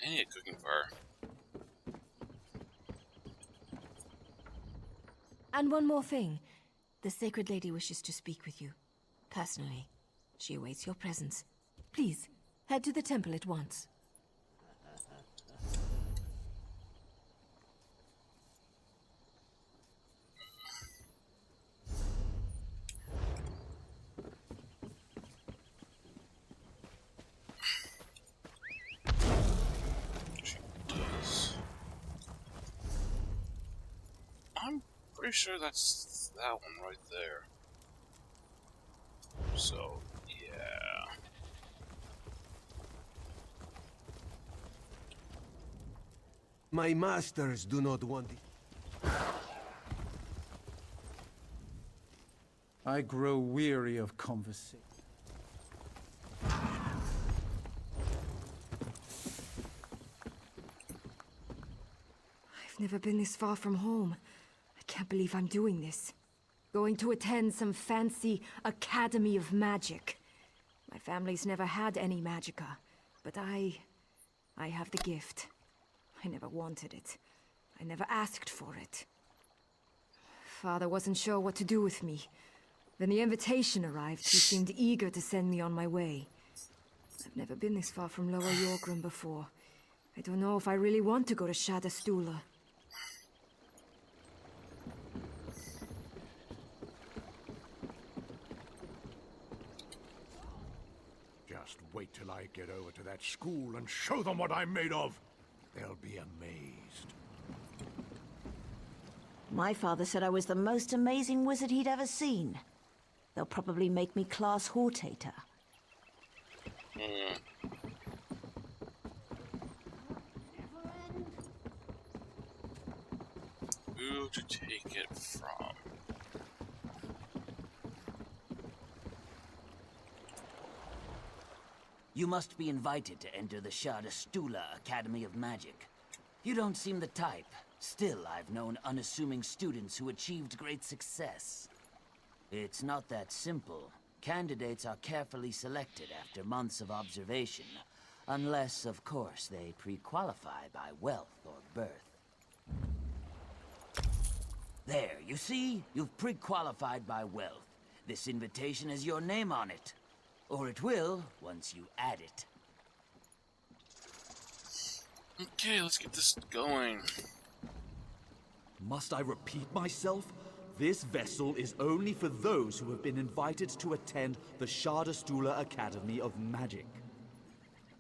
I need a cooking fire.
And one more thing. The Sacred Lady wishes to speak with you. Personally. She awaits your presence. Please, head to the temple at once.
I'm pretty sure that's that one right there. So, yeah.
My masters do not want it.
I grow weary of conversation.
I've never been this far from home. I can't believe I'm doing this. Going to attend some fancy Academy of Magic. My family's never had any magicka, but I have the gift. I never wanted it. I never asked for it. Father wasn't sure what to do with me. When the invitation arrived, he seemed eager to send me on my way. I've never been this far from Lower Yorgrim before. I don't know if I really want to go to Shadastula.
Just wait till I get over to that school and show them what I'm made of. They'll be amazed.
My father said I was the most amazing wizard he'd ever seen. They'll probably make me class Hortator.
Who to take it from?
You must be invited to enter the Shadastula Academy of Magic. You don't seem the type. Still, I've known unassuming students who achieved great success. It's not that simple. Candidates are carefully selected after months of observation, unless, of course, they pre-qualify by wealth or birth. There, you see? You've pre-qualified by wealth. This invitation has your name on it. Or it will, once you add it.
Okay, let's get this going.
Must I repeat myself? This vessel is only for those who have been invited to attend the Shadastula Academy of Magic.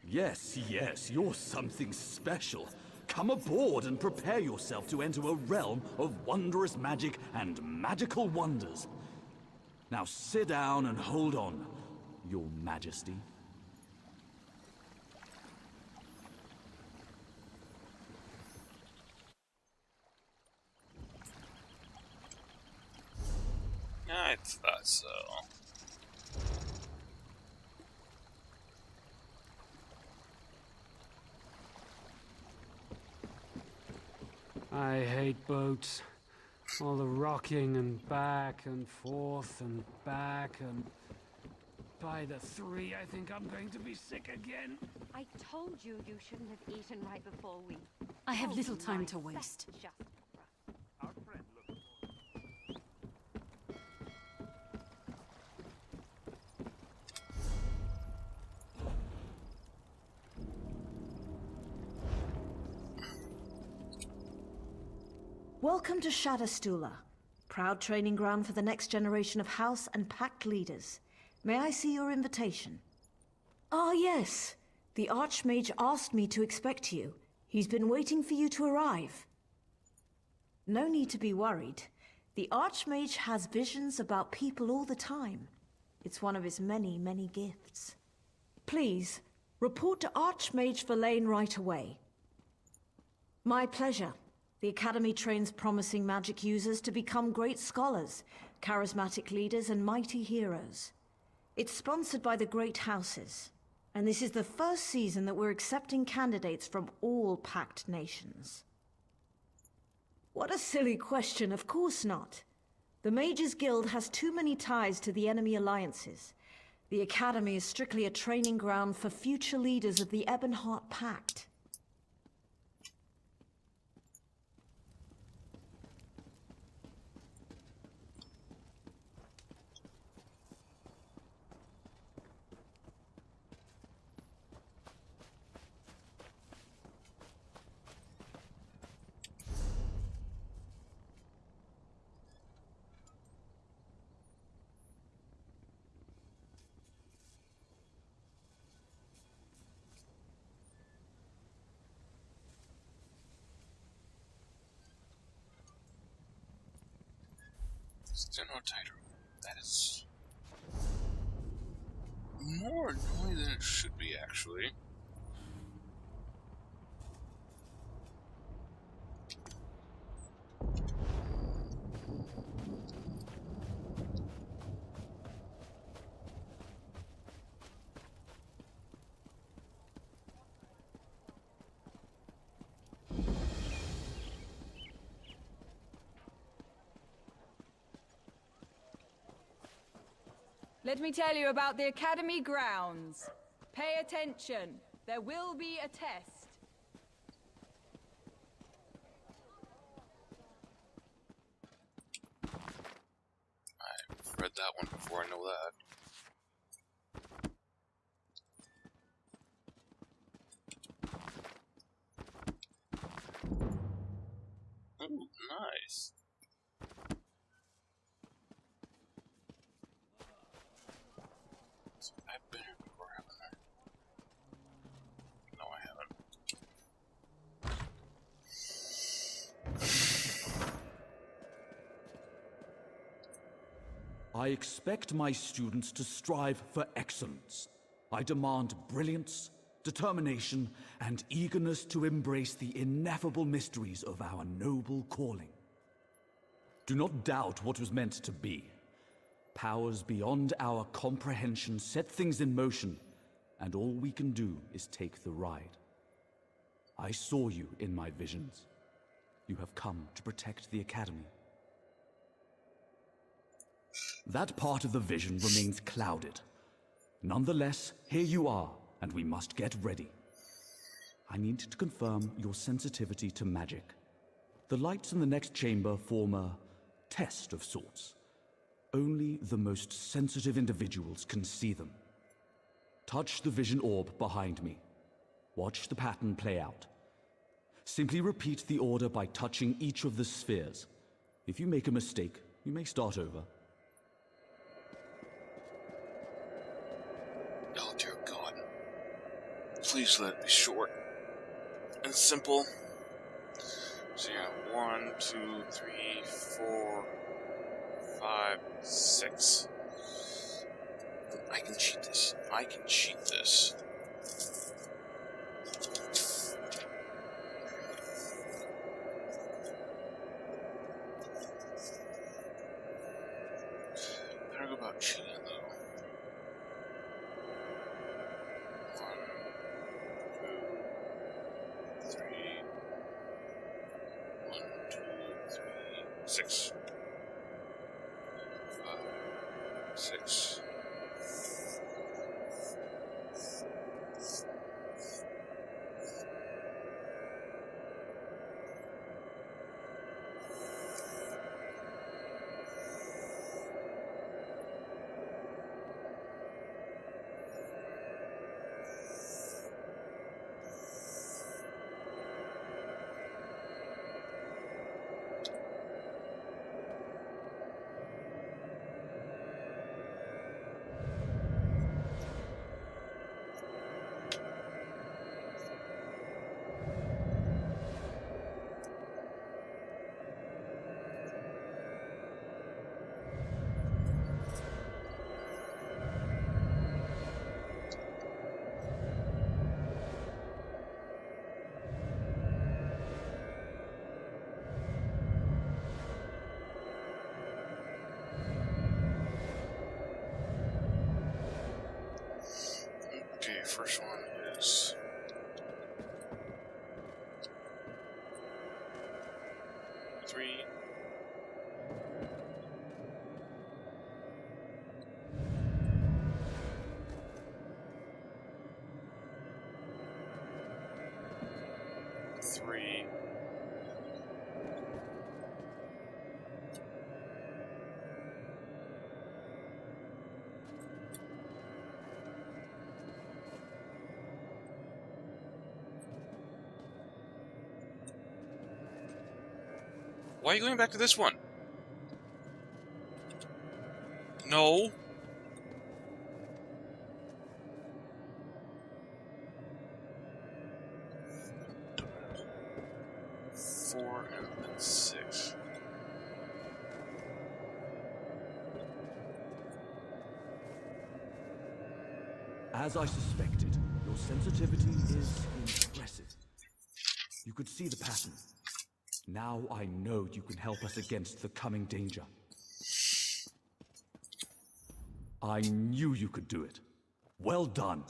Yes, yes, you're something special. Come aboard and prepare yourself to enter a realm of wondrous magic and magical wonders. Now sit down and hold on, Your Majesty.
I thought so.
I hate boats. All the rocking and back and forth and back and... By the 3, I think I'm going to be sick again.
I told you you shouldn't have eaten right before we...
I have little time to waste.
Welcome to Shadastula. proud training ground for the next generation of House and Pact leaders. May I see your invitation? Ah, yes. The Archmage asked me to expect you. He's been waiting for you to arrive. No need to be worried. The Archmage has visions about people all the time. It's one of his many, many gifts. Please, report to Archmage Verlaine right away. My pleasure. The Academy trains promising magic users to become great scholars, charismatic leaders, and mighty heroes. It's sponsored by the Great Houses, and this is the first season that we're accepting candidates from all Pact nations. What a silly question, of course not. The Mages Guild has too many ties to the enemy alliances. The Academy is strictly a training ground for future leaders of the Ebonheart Pact.
Stenotyper. That is more annoying than it should be, actually.
Let me tell you about the Academy grounds. Pay attention. There will be a test.
I've read that one before, I know that. Ooh, nice. I've been here before, haven't I? No, I haven't.
I expect my students to strive for excellence. I demand brilliance, determination, and eagerness to embrace the ineffable mysteries of our noble calling. Do not doubt what was meant to be. Powers beyond our comprehension set things in motion, and all we can do is take the ride. I saw you in my visions. You have come to protect the Academy. That part of the vision remains clouded. Nonetheless, here you are, and we must get ready. I need to confirm your sensitivity to magic. The lights in the next chamber form a test of sorts. Only the most sensitive individuals can see them. Touch the vision orb behind me. Watch the pattern play out. Simply repeat the order by touching each of the spheres. If you make a mistake, you may start over.
Oh dear God. Please let it be short and simple. So yeah, 1, 2, 3, 4, 5, 6. I can cheat this. I can cheat this. How do I go about cheating though? 1, 2, 3. 1, 2, 3, 6. 5, 6. 3. Why are you going back to this one? No. Four and then 6.
As I suspected, your sensitivity is impressive. You could see the pattern. Now I know you can help us against the coming danger. I knew you could do it. Well done.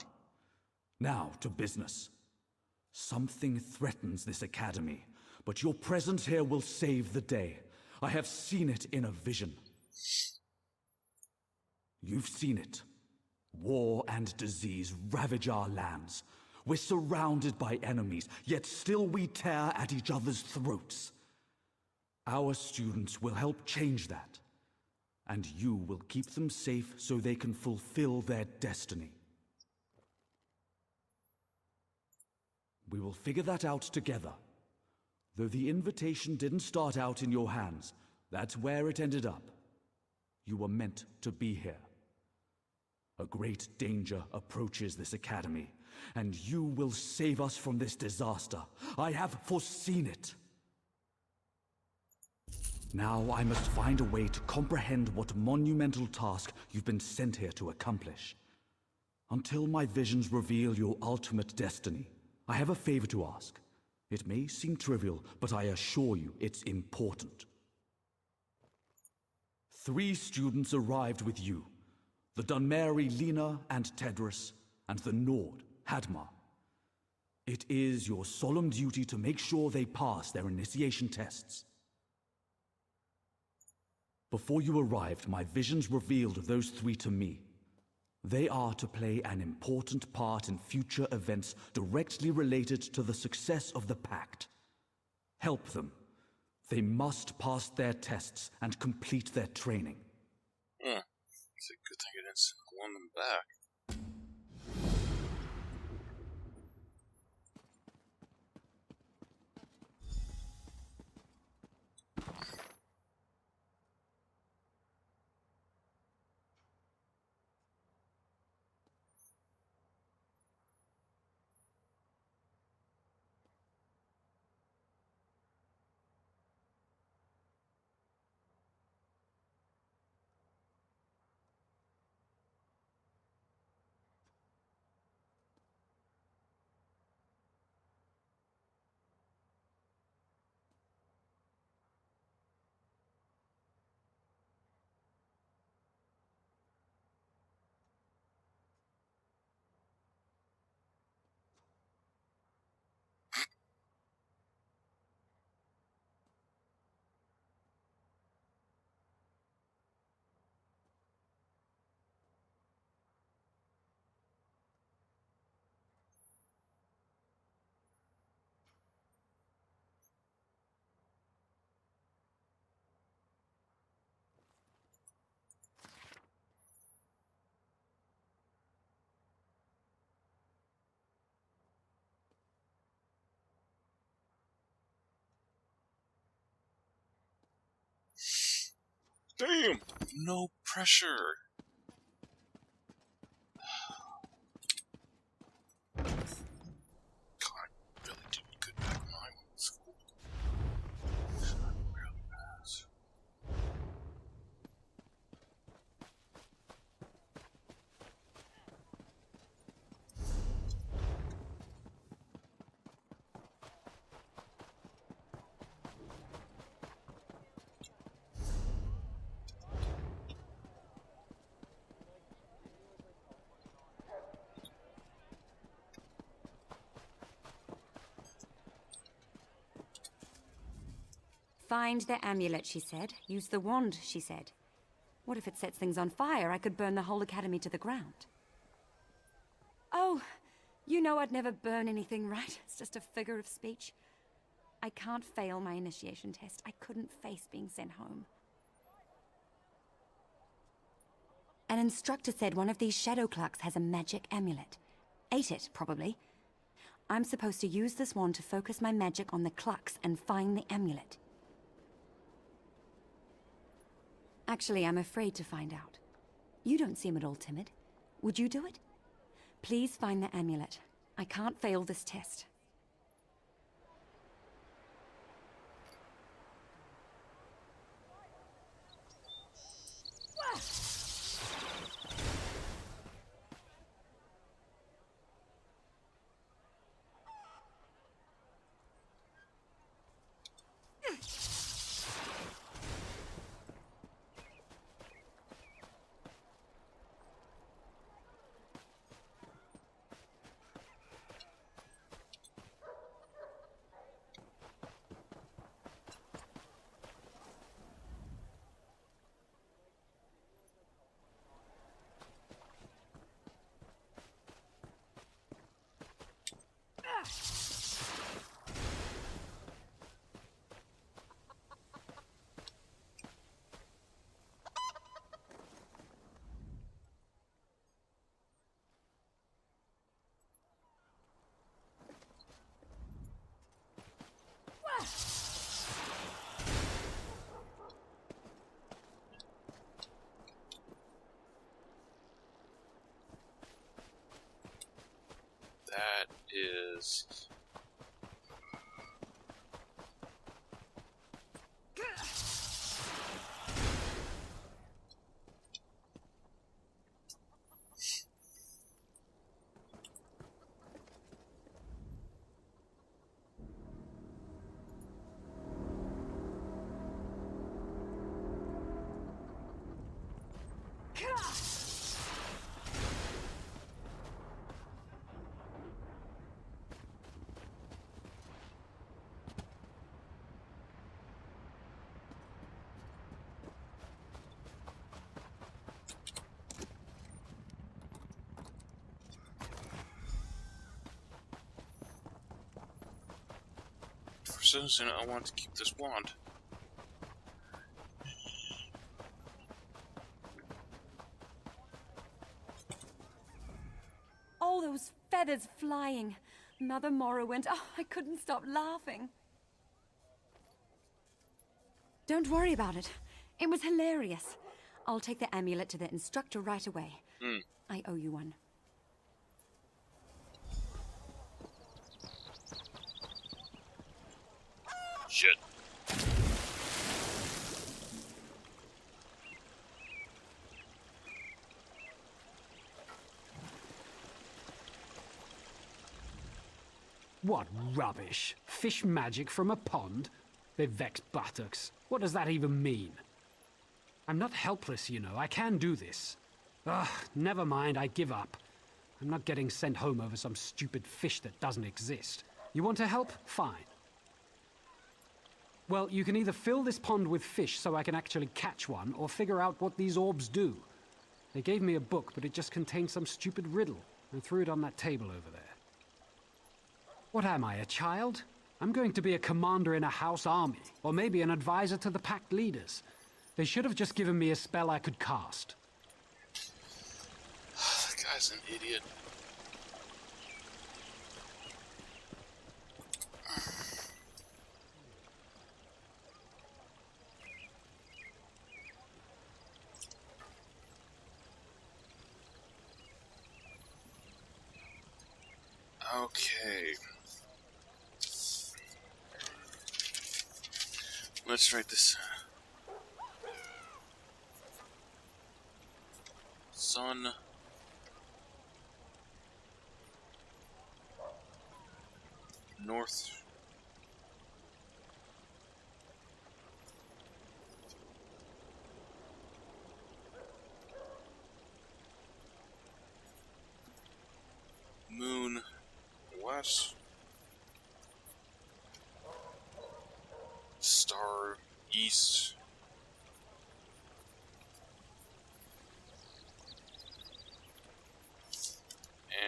Now to business. Something threatens this academy, but your presence here will save the day. I have seen it in a vision. You've seen it. War and disease ravage our lands. We're surrounded by enemies, yet still we tear at each other's throats. Our students will help change that, and you will keep them safe so they can fulfill their destiny. We will figure that out together. Though the invitation didn't start out in your hands, that's where it ended up. You were meant to be here. A great danger approaches this academy, and you will save us from this disaster. I have foreseen it. Now I must find a way to comprehend what monumental task you've been sent here to accomplish. Until my visions reveal your ultimate destiny, I have a favor to ask. It may seem trivial, but I assure you it's important. 3 students arrived with you. The Dunmeri Lena and Tedris, and the Nord, Hadmar. It is your solemn duty to make sure they pass their initiation tests. Before you arrived, my visions revealed those 3 to me. They are to play an important part in future events directly related to the success of the Pact. Help them. They must pass their tests and complete their training.
It's a good thing I didn't send them back. Damn! No pressure. God, I really did good back when I went to school. I barely passed.
Find the amulet, she said. Use the wand, she said. What if it sets things on fire? I could burn the whole academy to the ground. Oh, you know I'd never burn anything, right? It's just a figure of speech. I can't fail my initiation test. I couldn't face being sent home. An instructor said one of these shadow clerks has a magic amulet. Ate it, probably. I'm supposed to use this wand to focus my magic on the clucks and find the amulet. Actually, I'm afraid to find out. You don't seem at all timid. Would you do it? Please find the amulet. I can't fail this test.
That is... For some reason, I want to keep this wand.
Oh, those feathers flying. Mother Morrowind. Oh, I couldn't stop laughing. Don't worry about it. It was hilarious. I'll take the amulet to the instructor right away. I owe you one.
Shit.
What rubbish! Fish magic from a pond? They vex buttocks. What does that even mean? I'm not helpless, you know. I can do this. Ugh, never mind, I give up. I'm not getting sent home over some stupid fish that doesn't exist. You want to help? Fine. Well, you can either fill this pond with fish so I can actually catch one, or figure out what these orbs do. They gave me a book, but it just contained some stupid riddle. I threw it on that table over there. What am I, a child? I'm going to be a commander in a house army, or maybe an advisor to the pact leaders. They should have just given me a spell I could cast.
That guy's an idiot. Okay. Let's write this. Sun. North. Moon. West. Star east.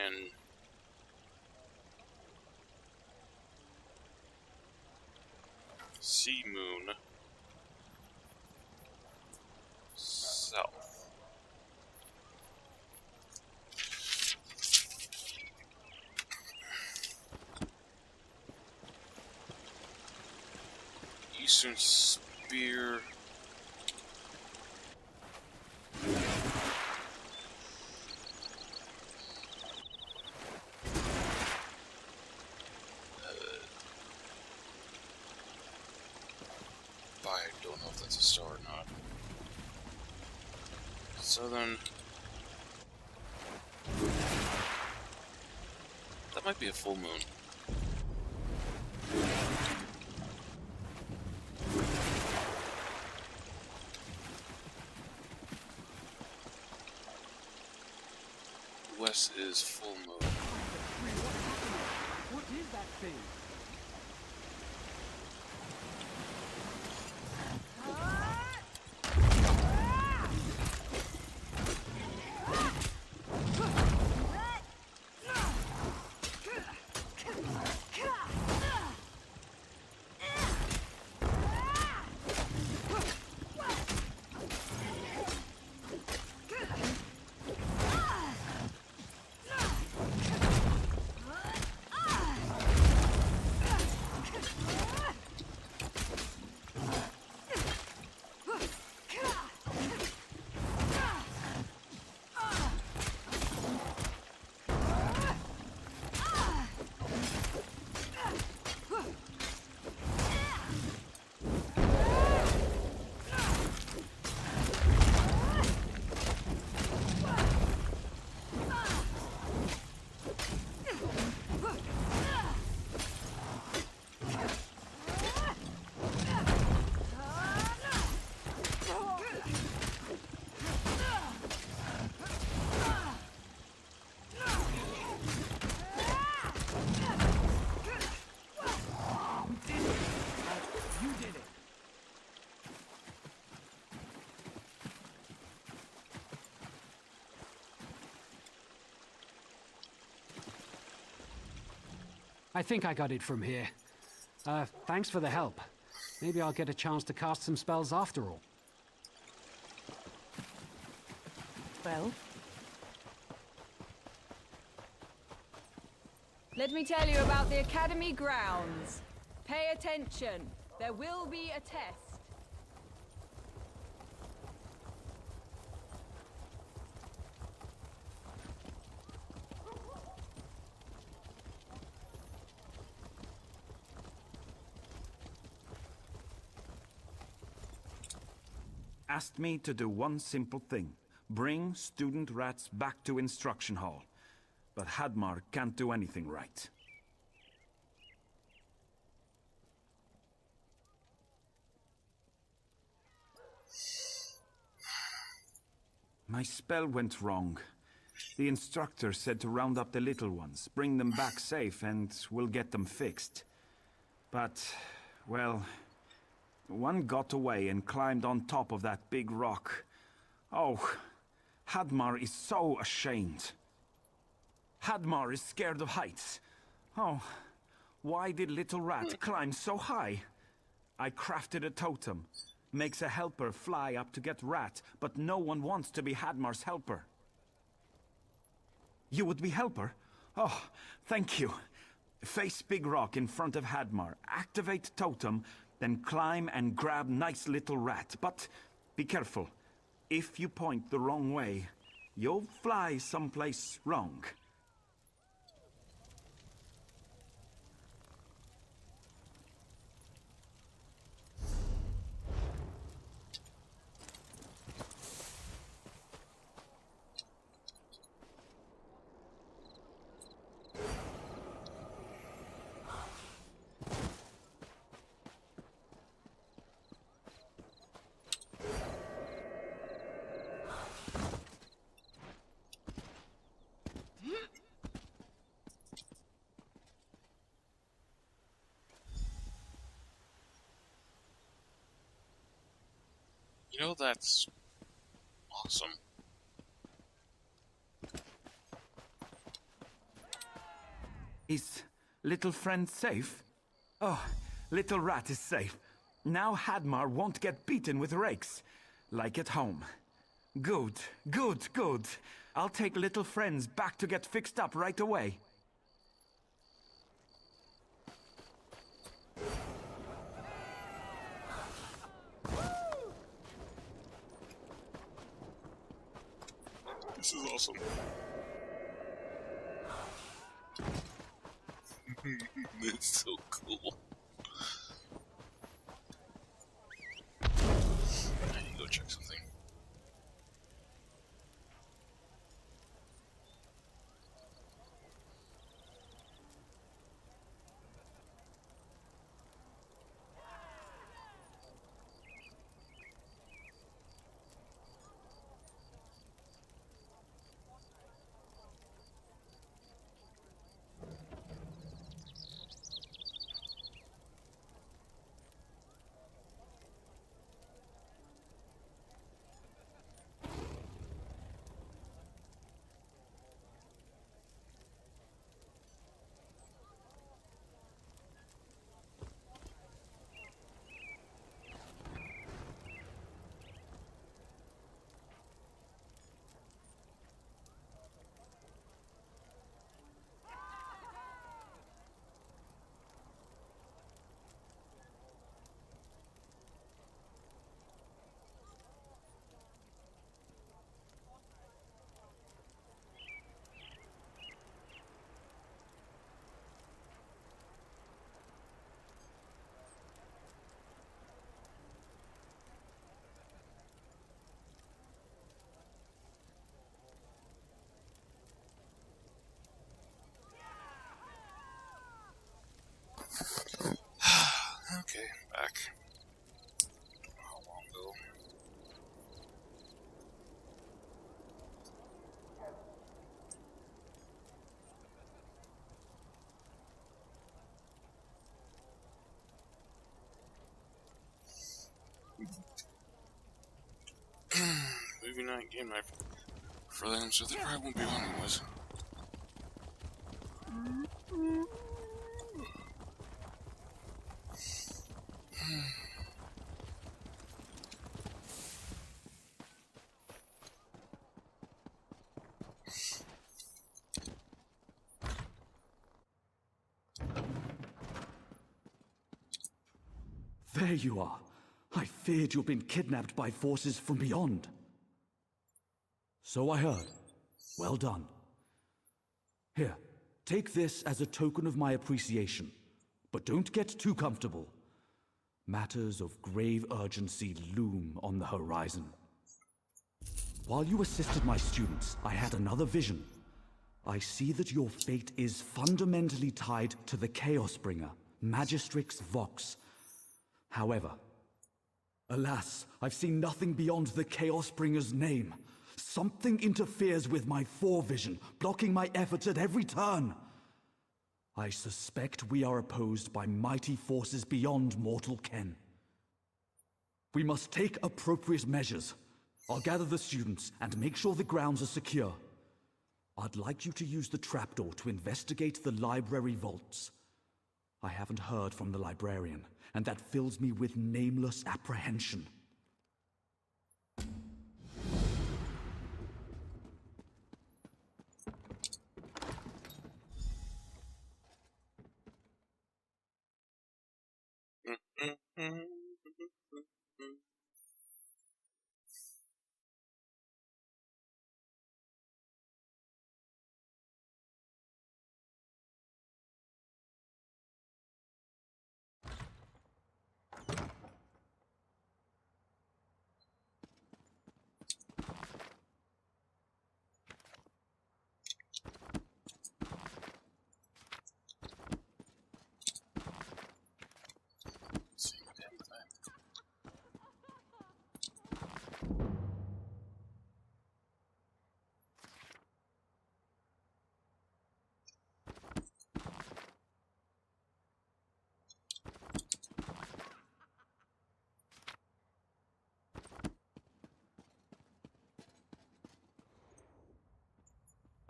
And Sea Moon. South. Eastern Spear. I don't know if that's a star or not. Southern. That might be a full moon. West is full moon.
What is that thing? I think I got it from here. Thanks for the help. Maybe I'll get a chance to cast some spells after all.
Well?
Let me tell you about the Academy grounds. Pay attention. There will be a test.
Asked me to do one simple thing. Bring student rats back to instruction hall. But Hadmar can't do anything right. My spell went wrong. The instructor said to round up the little ones, bring them back safe, and we'll get them fixed. But, well, one got away and climbed on top of that big rock. Oh, Hadmar is so ashamed. Hadmar is scared of heights. Oh, why did Little Rat climb so high? I crafted a totem. Makes a helper fly up to get Rat, but no one wants to be Hadmar's helper. You would be helper? Oh, thank you. Face big rock in front of Hadmar, activate totem, then climb and grab nice little rat. But be careful. If you point the wrong way, you'll fly someplace wrong.
You know, that's awesome.
Is little friend safe? Oh, Little Rat is safe.
Now Hadmar won't get beaten with rakes, like at home. Good, good, good. I'll take little friends back to get fixed up right away.
This is awesome. It's so cool. I need to go check something. Okay, back. How long ago? Movie night, game night for them, so there probably won't be one anyways.
There you are. I feared you'd been kidnapped by forces from beyond. So I heard. Well done. Here, take this as a token of my appreciation. But don't get too comfortable. Matters of grave urgency loom on the horizon. While you assisted my students, I had another vision. I see that your fate is fundamentally tied to the Chaosbringer, Magistrix Vox. However, alas, I've seen nothing beyond the Chaosbringer's name. Something interferes with my forevision, blocking my efforts at every turn. I suspect we are opposed by mighty forces beyond mortal ken. We must take appropriate measures. I'll gather the students and make sure the grounds are secure. I'd like you to use the trapdoor to investigate the library vaults. I haven't heard from the librarian, and that fills me with nameless apprehension.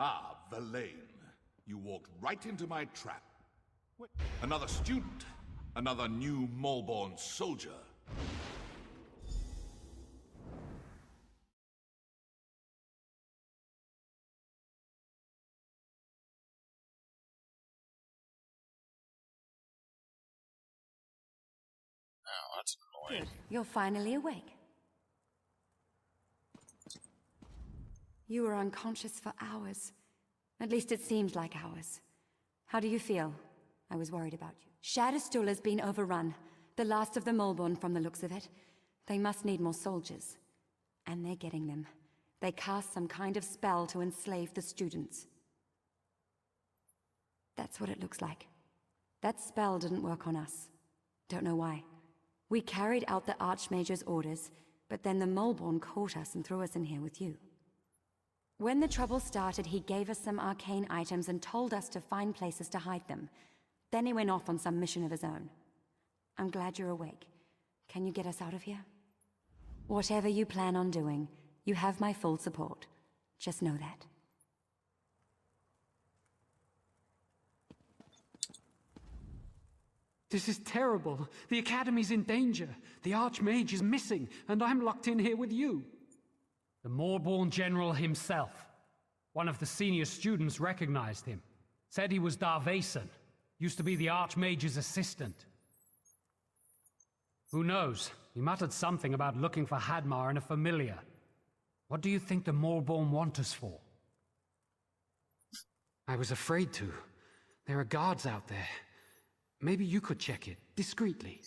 Ah, Verlaine. You walked right into my trap. Another student. Another new Malborn soldier.
Oh, that's annoying.
Good. You're finally awake. You were unconscious for hours. At least it seemed like hours. How do you feel? I was worried about you. Shadowstuhla's been overrun. The last of the Malborn from the looks of it. They must need more soldiers. And they're getting them. They cast some kind of spell to enslave the students. That's what it looks like. That spell didn't work on us. Don't know why. We carried out the Archmage's orders, but then the Malborn caught us and threw us in here with you. When the trouble started, he gave us some arcane items and told us to find places to hide them. Then he went off on some mission of his own. I'm glad you're awake. Can you get us out of here? Whatever you plan on doing, you have my full support. Just know that.
This is terrible. The Academy's in danger. The Archmage is missing, and I'm locked in here with you.
The Malborn General himself. One of the senior students recognized him. Said he was Darvason. Used to be the Archmage's assistant. Who knows? He muttered something about looking for Hadmar and a familiar. What do you think the Malborn want us for?
I was afraid to. There are guards out there. Maybe you could check it, discreetly.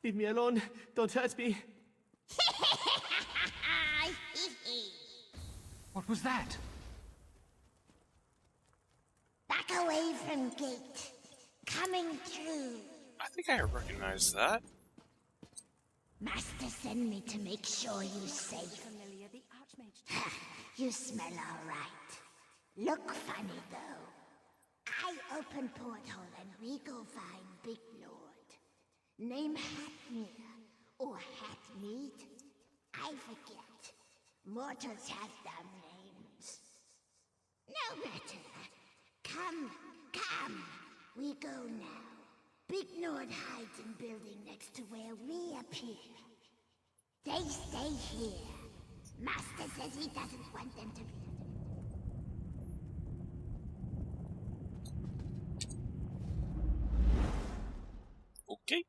Leave me alone. Don't hurt me.
What was that?
Back away from gate. Coming through.
I think I recognize that.
Master sent me to make sure you're safe.
Familiar, the Archmage.
You smell all right. Look funny though. I open portal and we go find Big Lord. Name Hatmir or Hatmead. I forget. Mortals have dumb names. No matter. Come, come. We go now. Big Nord hides in building next to where we appear. They stay here. Master says he doesn't want them to be.
Okay.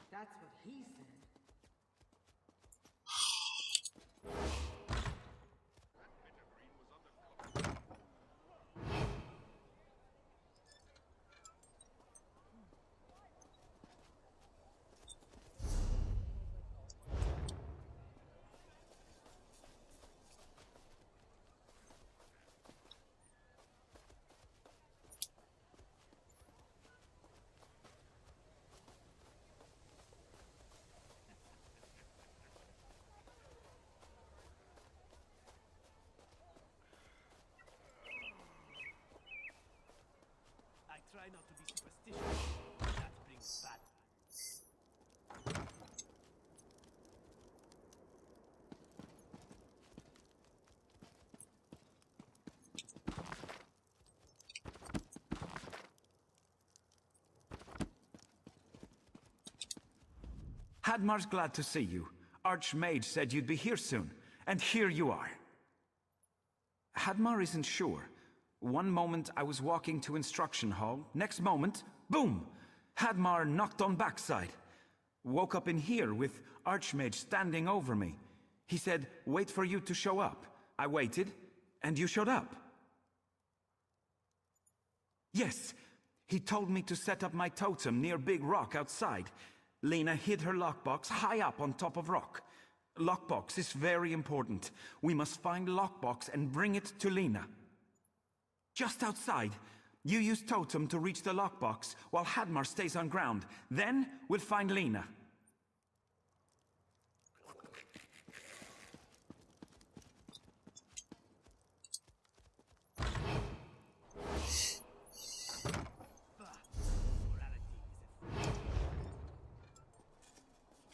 That's what he said.
Try not to be superstitious. That brings bad.
Hadmar's glad to see you. Archmage said you'd be here soon, and here you are. Hadmar isn't sure. One moment I was walking to instruction hall, next moment, boom! Hadmar knocked on backside. Woke up in here with Archmage standing over me. He said, wait for you to show up. I waited, and you showed up. Yes, he told me to set up my totem near Big Rock outside. Lena hid her lockbox high up on top of rock. Lockbox is very important. We must find lockbox and bring it to Lena. Just outside, you use totem to reach the lockbox while Hadmar stays on ground. Then we'll find Lena.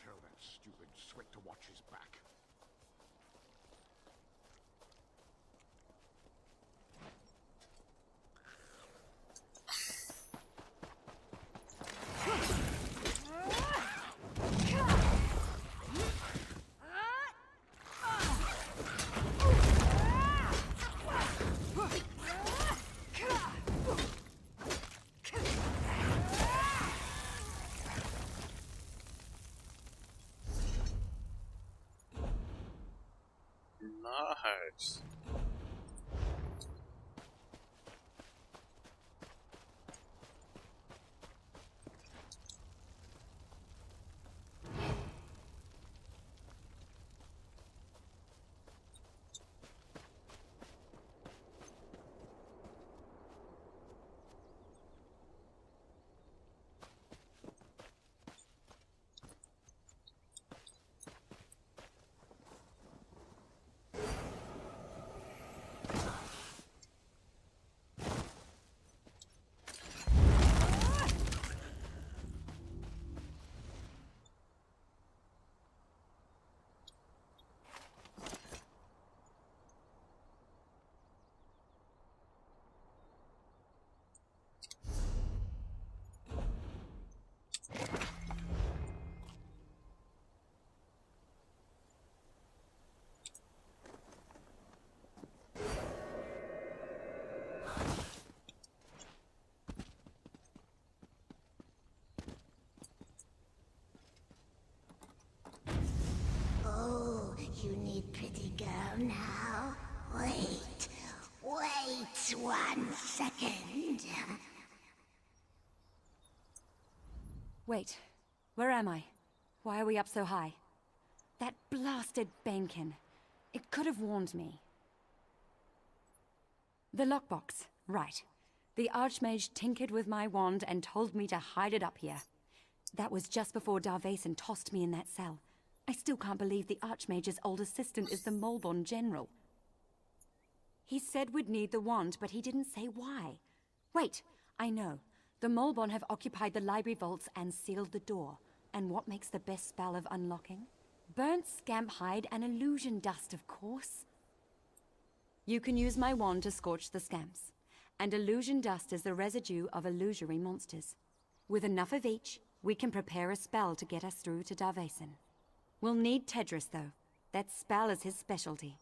Tell that stupid Sweat to watch his back.
Nice.
Oh, you need pretty girl now? Wait 1 second.
Wait, where am I? Why are we up so high? That blasted Banekin. It could have warned me. The lockbox, right. The Archmage tinkered with my wand and told me to hide it up here. That was just before Darvason tossed me in that cell. I still can't believe the Archmage's old assistant is the Molborn General. He said we'd need the wand, but he didn't say why. Wait, I know. The Molborn have occupied the library vaults and sealed the door. And what makes the best spell of unlocking? Burnt scamp hide and illusion dust, of course. You can use my wand to scorch the scamps. And illusion dust is the residue of illusory monsters. With enough of each, we can prepare a spell to get us through to Darvason. We'll need Tedris, though. That spell is his specialty.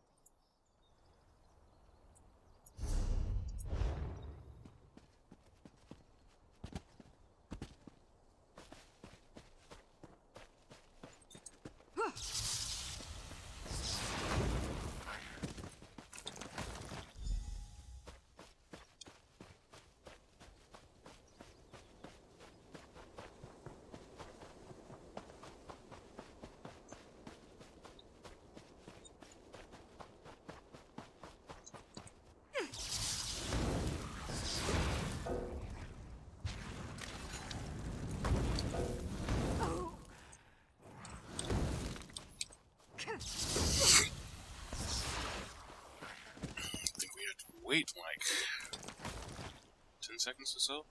Wait, like 10 seconds or so?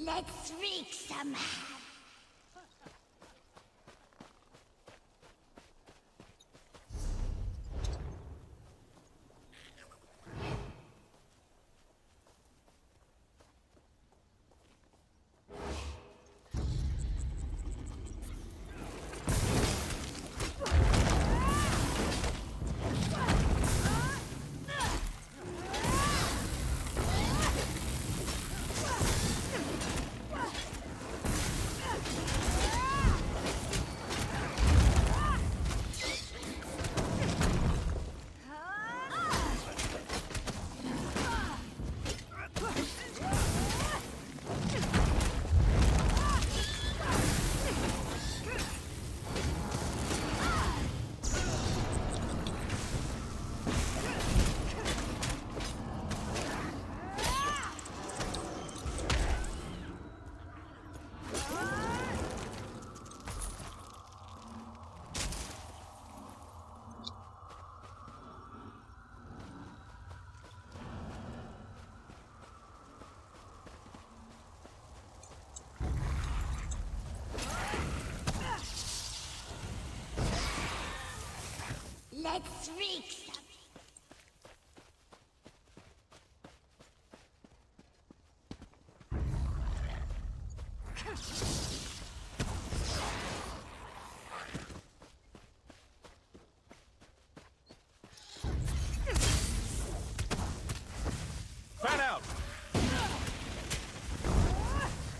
Let's wreak some havoc. Let's wreak some.
Fan out!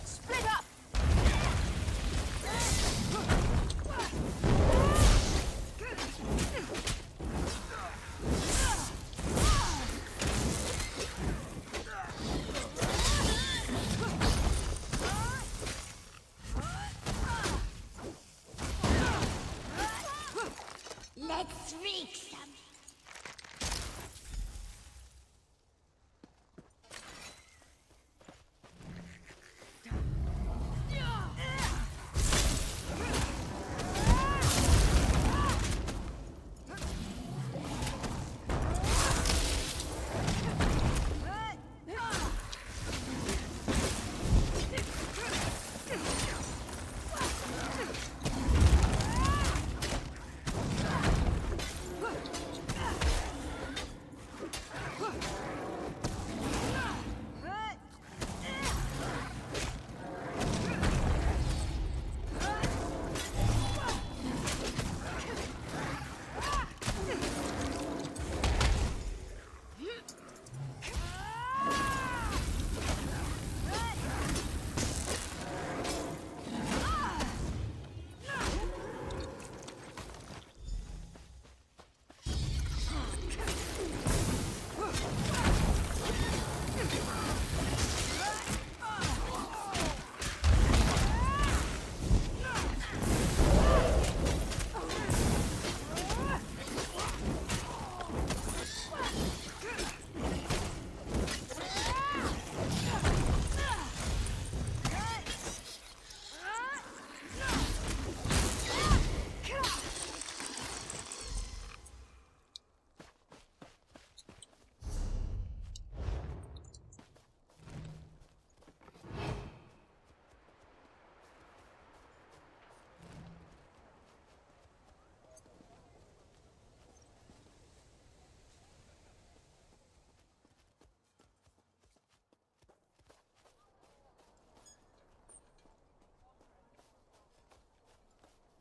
Split up!
Let's wreak some.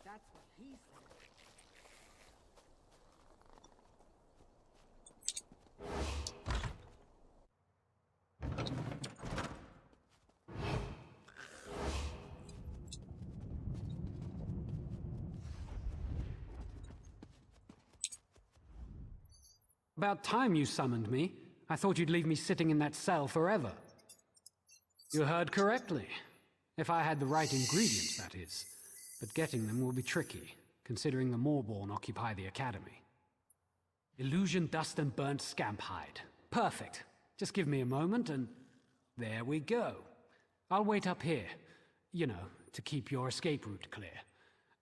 That's what he said.
About time you summoned me. I thought you'd leave me sitting in that cell forever. You heard correctly. If I had the right ingredients, that is. But getting them will be tricky, considering the Moorborn occupy the Academy. Illusion, dust, and burnt scamp hide. Perfect. Just give me a moment and... there we go. I'll wait up here. You know, to keep your escape route clear.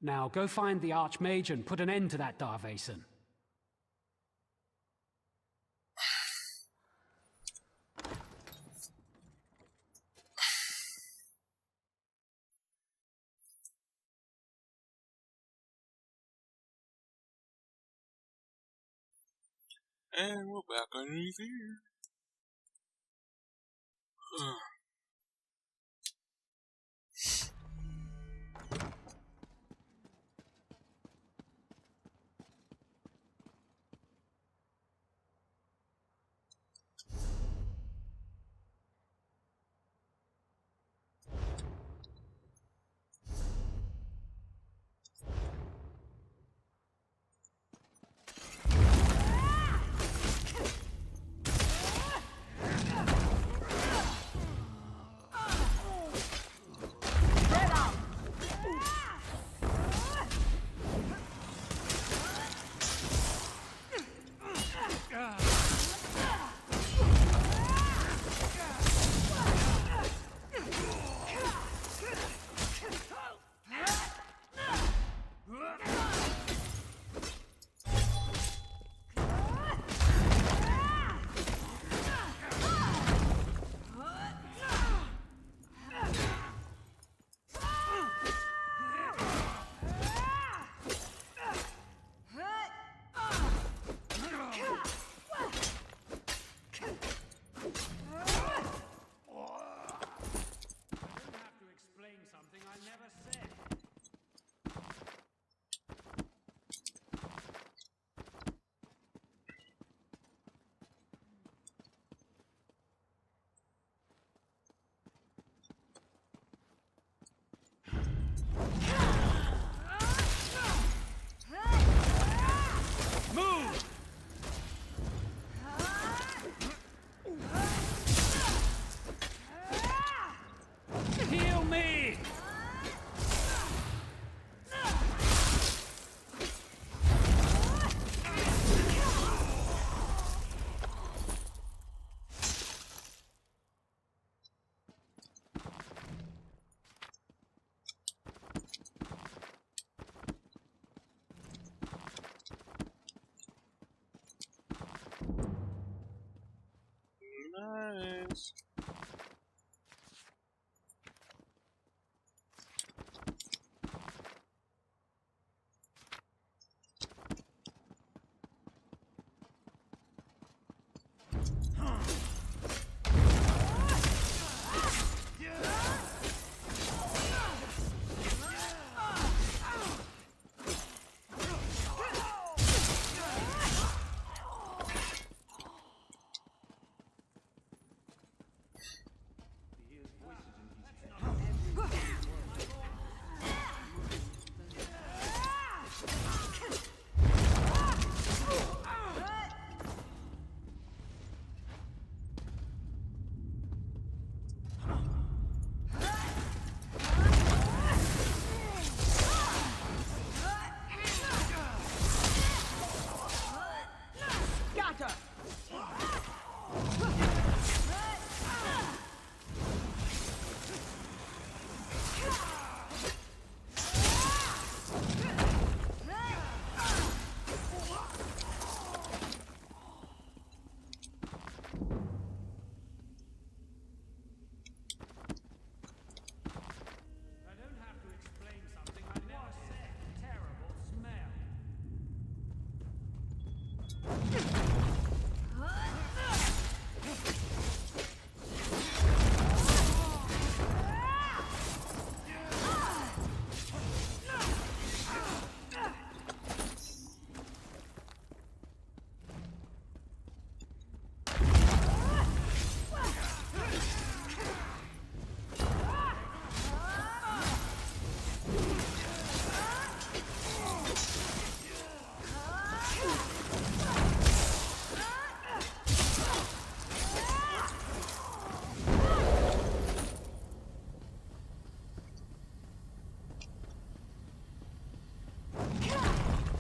Now go find the Archmage and put an end to that Darvason.
And we're back underneath here.
Heal me!
Nice.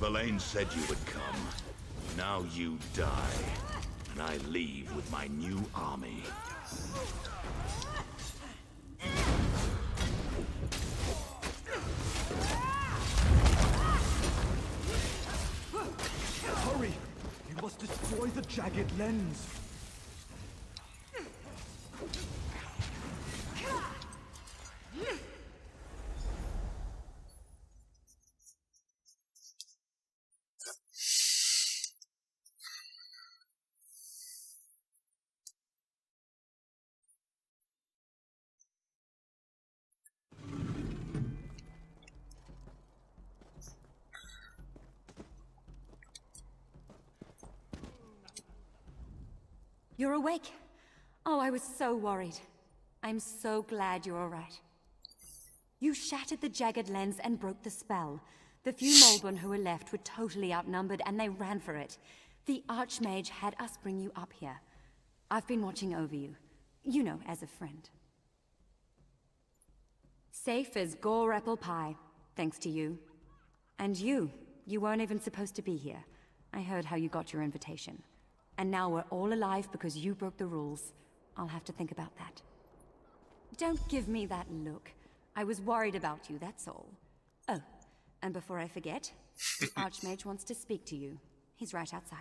Verlaine said you would come. Now you die. And I leave with my new army.
Hurry! You must destroy the jagged lens.
You're awake? Oh, I was so worried. I'm so glad you're all right. You shattered the jagged lens and broke the spell. The few Molborn who were left were totally outnumbered and they ran for it. The Archmage had us bring you up here. I've been watching over you. You know, as a friend. Safe as gore apple pie, thanks to you. And you weren't even supposed to be here. I heard how you got your invitation. And now we're all alive because you broke the rules. I'll have to think about that. Don't give me that look. I was worried about you, that's all. Oh, and before I forget, the Archmage wants to speak to you. He's right outside.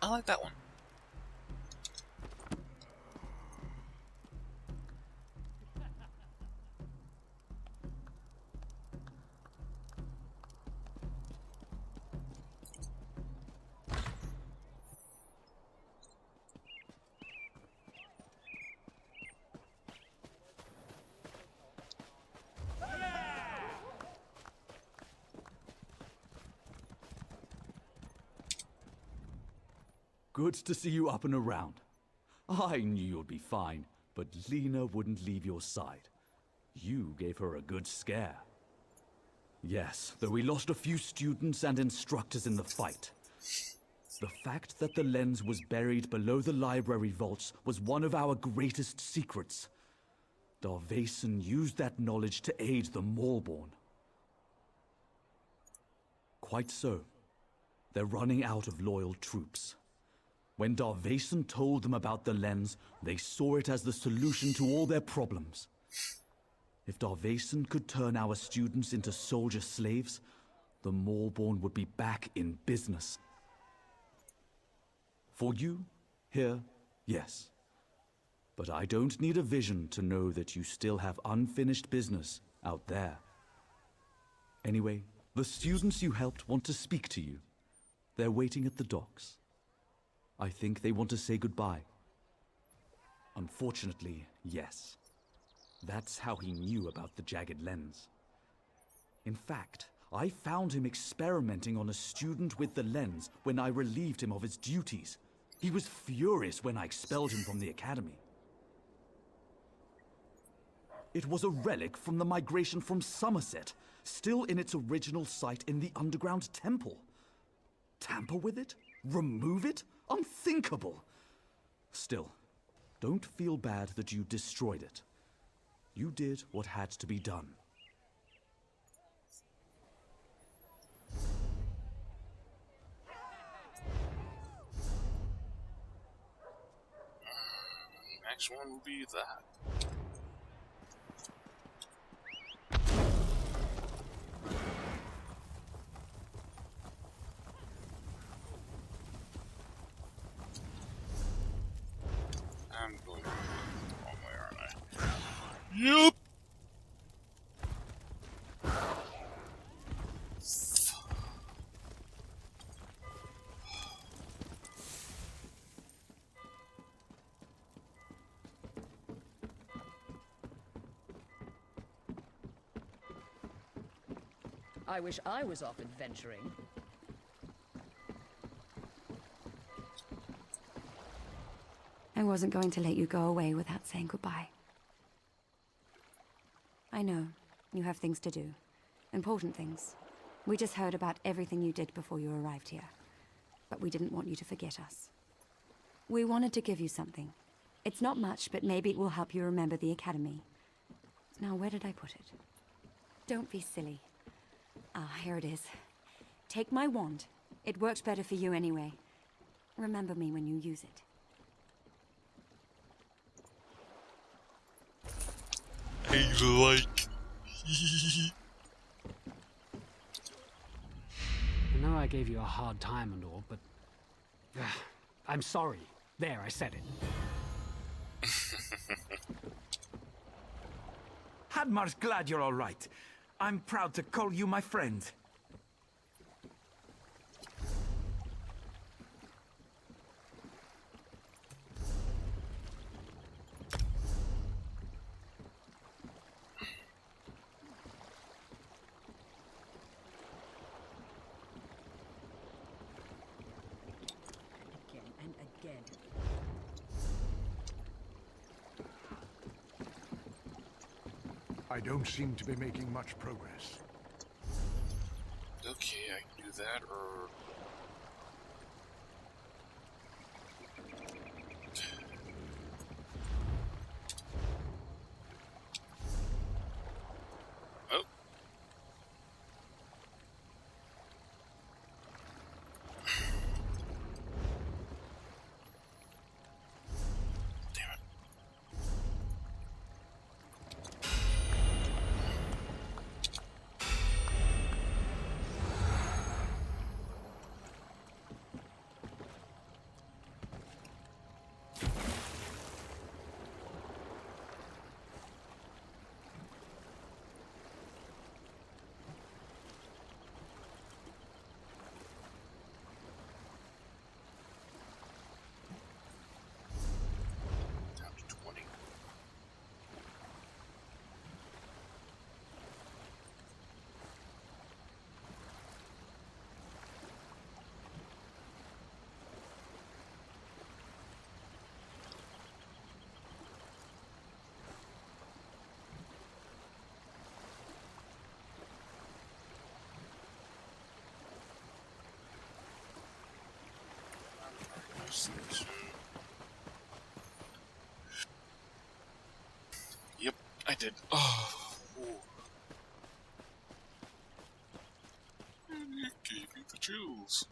I like that one.
Good to see you up and around. I knew you'd be fine, but Lena wouldn't leave your side. You gave her a good scare. Yes, though we lost a few students and instructors in the fight. The fact that the lens was buried below the library vaults was one of our greatest secrets. Darvason used that knowledge to aid the Maulborn. Quite so. They're running out of loyal troops. When Darvason told them about the lens, they saw it as the solution to all their problems. If Darvason could turn our students into soldier slaves, the Maulborn would be back in business. For you, here, yes. But I don't need a vision to know that you still have unfinished business out there. Anyway, the students you helped want to speak to you. They're waiting at the docks. I think they want to say goodbye. Unfortunately, yes. That's how he knew about the jagged lens. In fact, I found him experimenting on a student with the lens when I relieved him of his duties. He was furious when I expelled him from the academy. It was a relic from the migration from Somerset, still in its original site in the underground temple. Tamper with it? Remove it? Unthinkable! Still, don't feel bad that you destroyed it. You did what had to be done.
Next one will be that. I'm going the wrong way, aren't I? Yup!
I wish I was off adventuring.
I wasn't going to let you go away without saying goodbye. I know, you have things to do. Important things. We just heard about everything you did before you arrived here. But we didn't want you to forget us. We wanted to give you something. It's not much, but maybe it will help you remember the Academy. Now, where did I put it? Don't be silly. Ah, here it is. Take my wand. It worked better for you anyway. Remember me when you use it.
He's like...
I know I gave you a hard time and all, but... I'm sorry. There, I said it.
Hadmar's glad you're all right. I'm proud to call you my friend.
I don't seem to be making much progress.
Okay, I can do that, or... Oh. Damn it. Down to 20. Yep, I did. Oh. And it gave me the chills.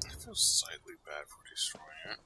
I feel slightly bad for destroying it.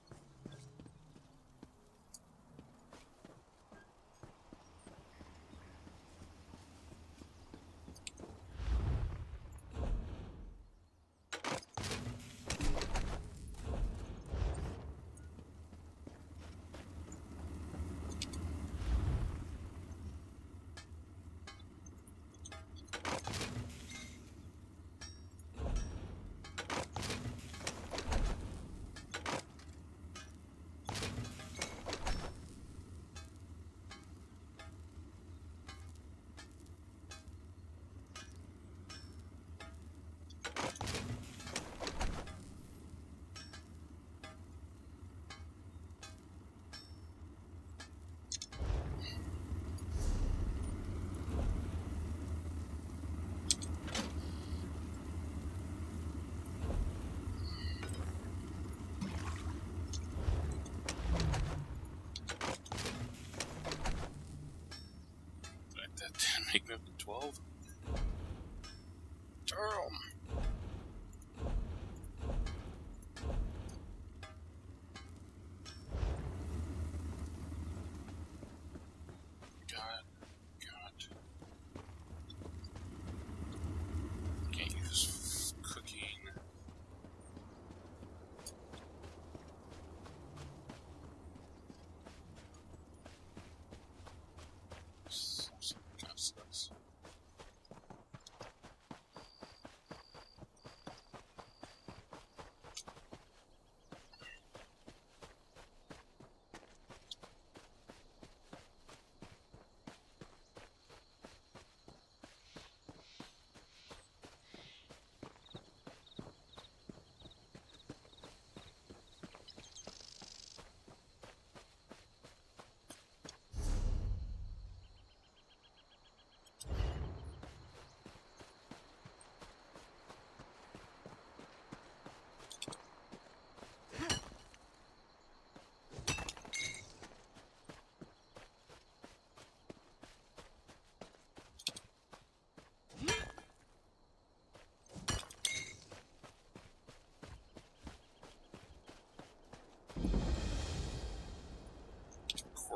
That didn't make me up to 12. Damn. Can't use cooking. Some kind of sucks.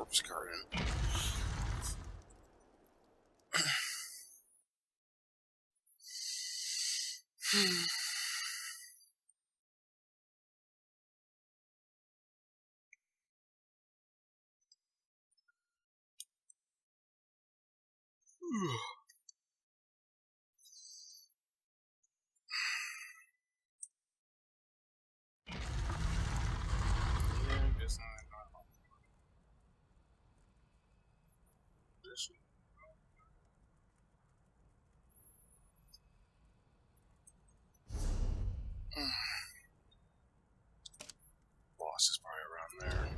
corpse garden. Boss is probably around there.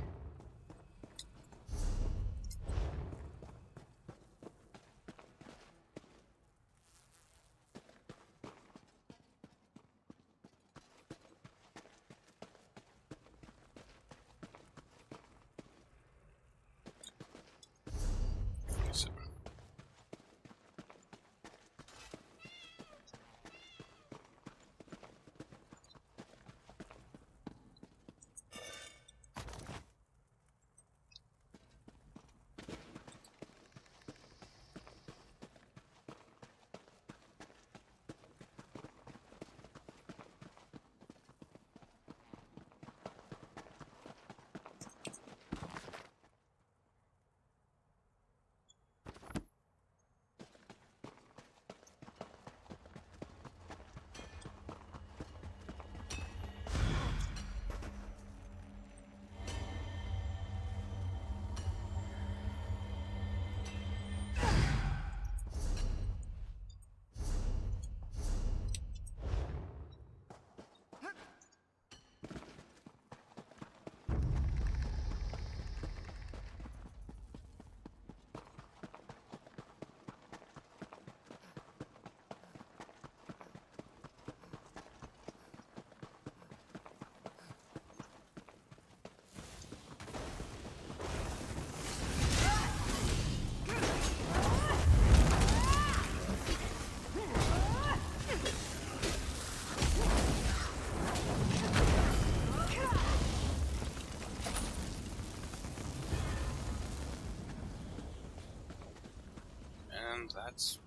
And that's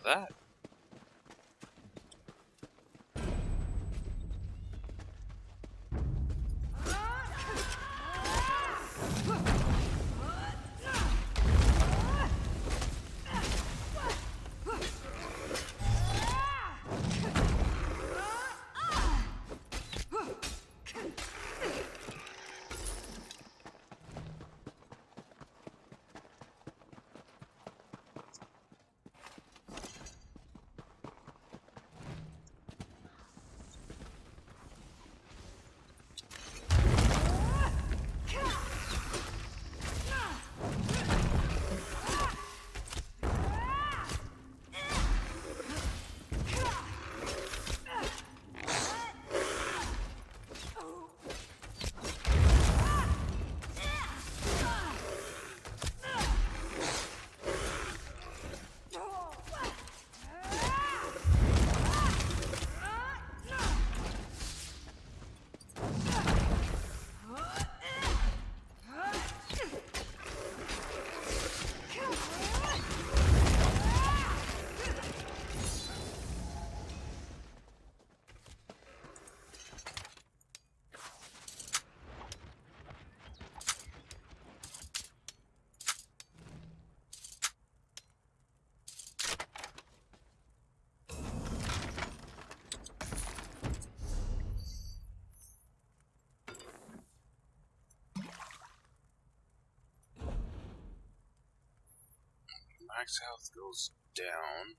that. Max health goes down.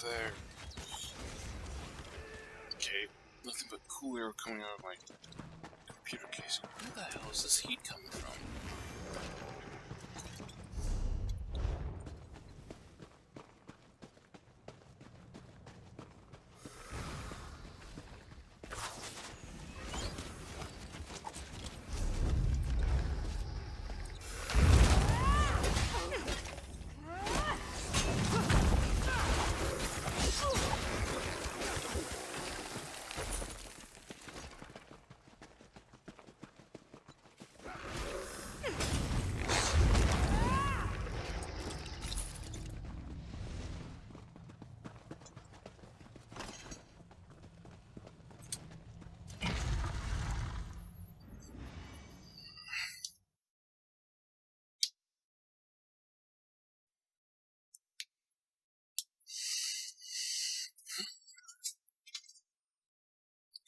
there. Okay, nothing but cool air coming out of my computer case. Where the hell is this heat coming from?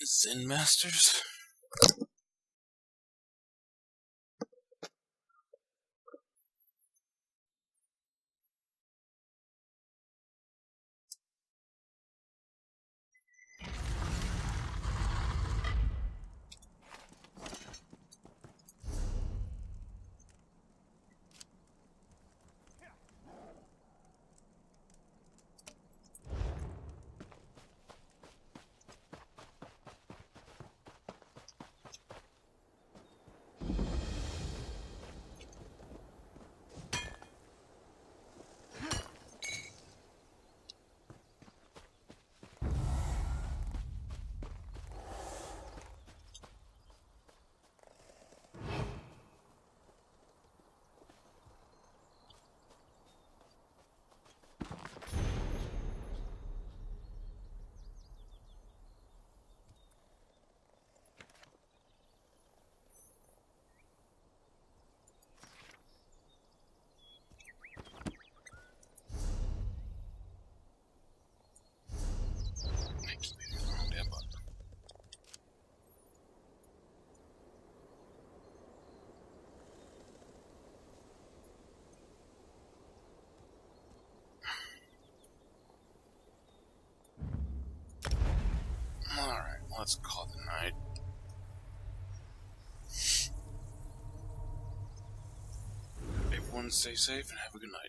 Zen Masters? Alright, let's call it a night. Everyone stay safe and have a good night.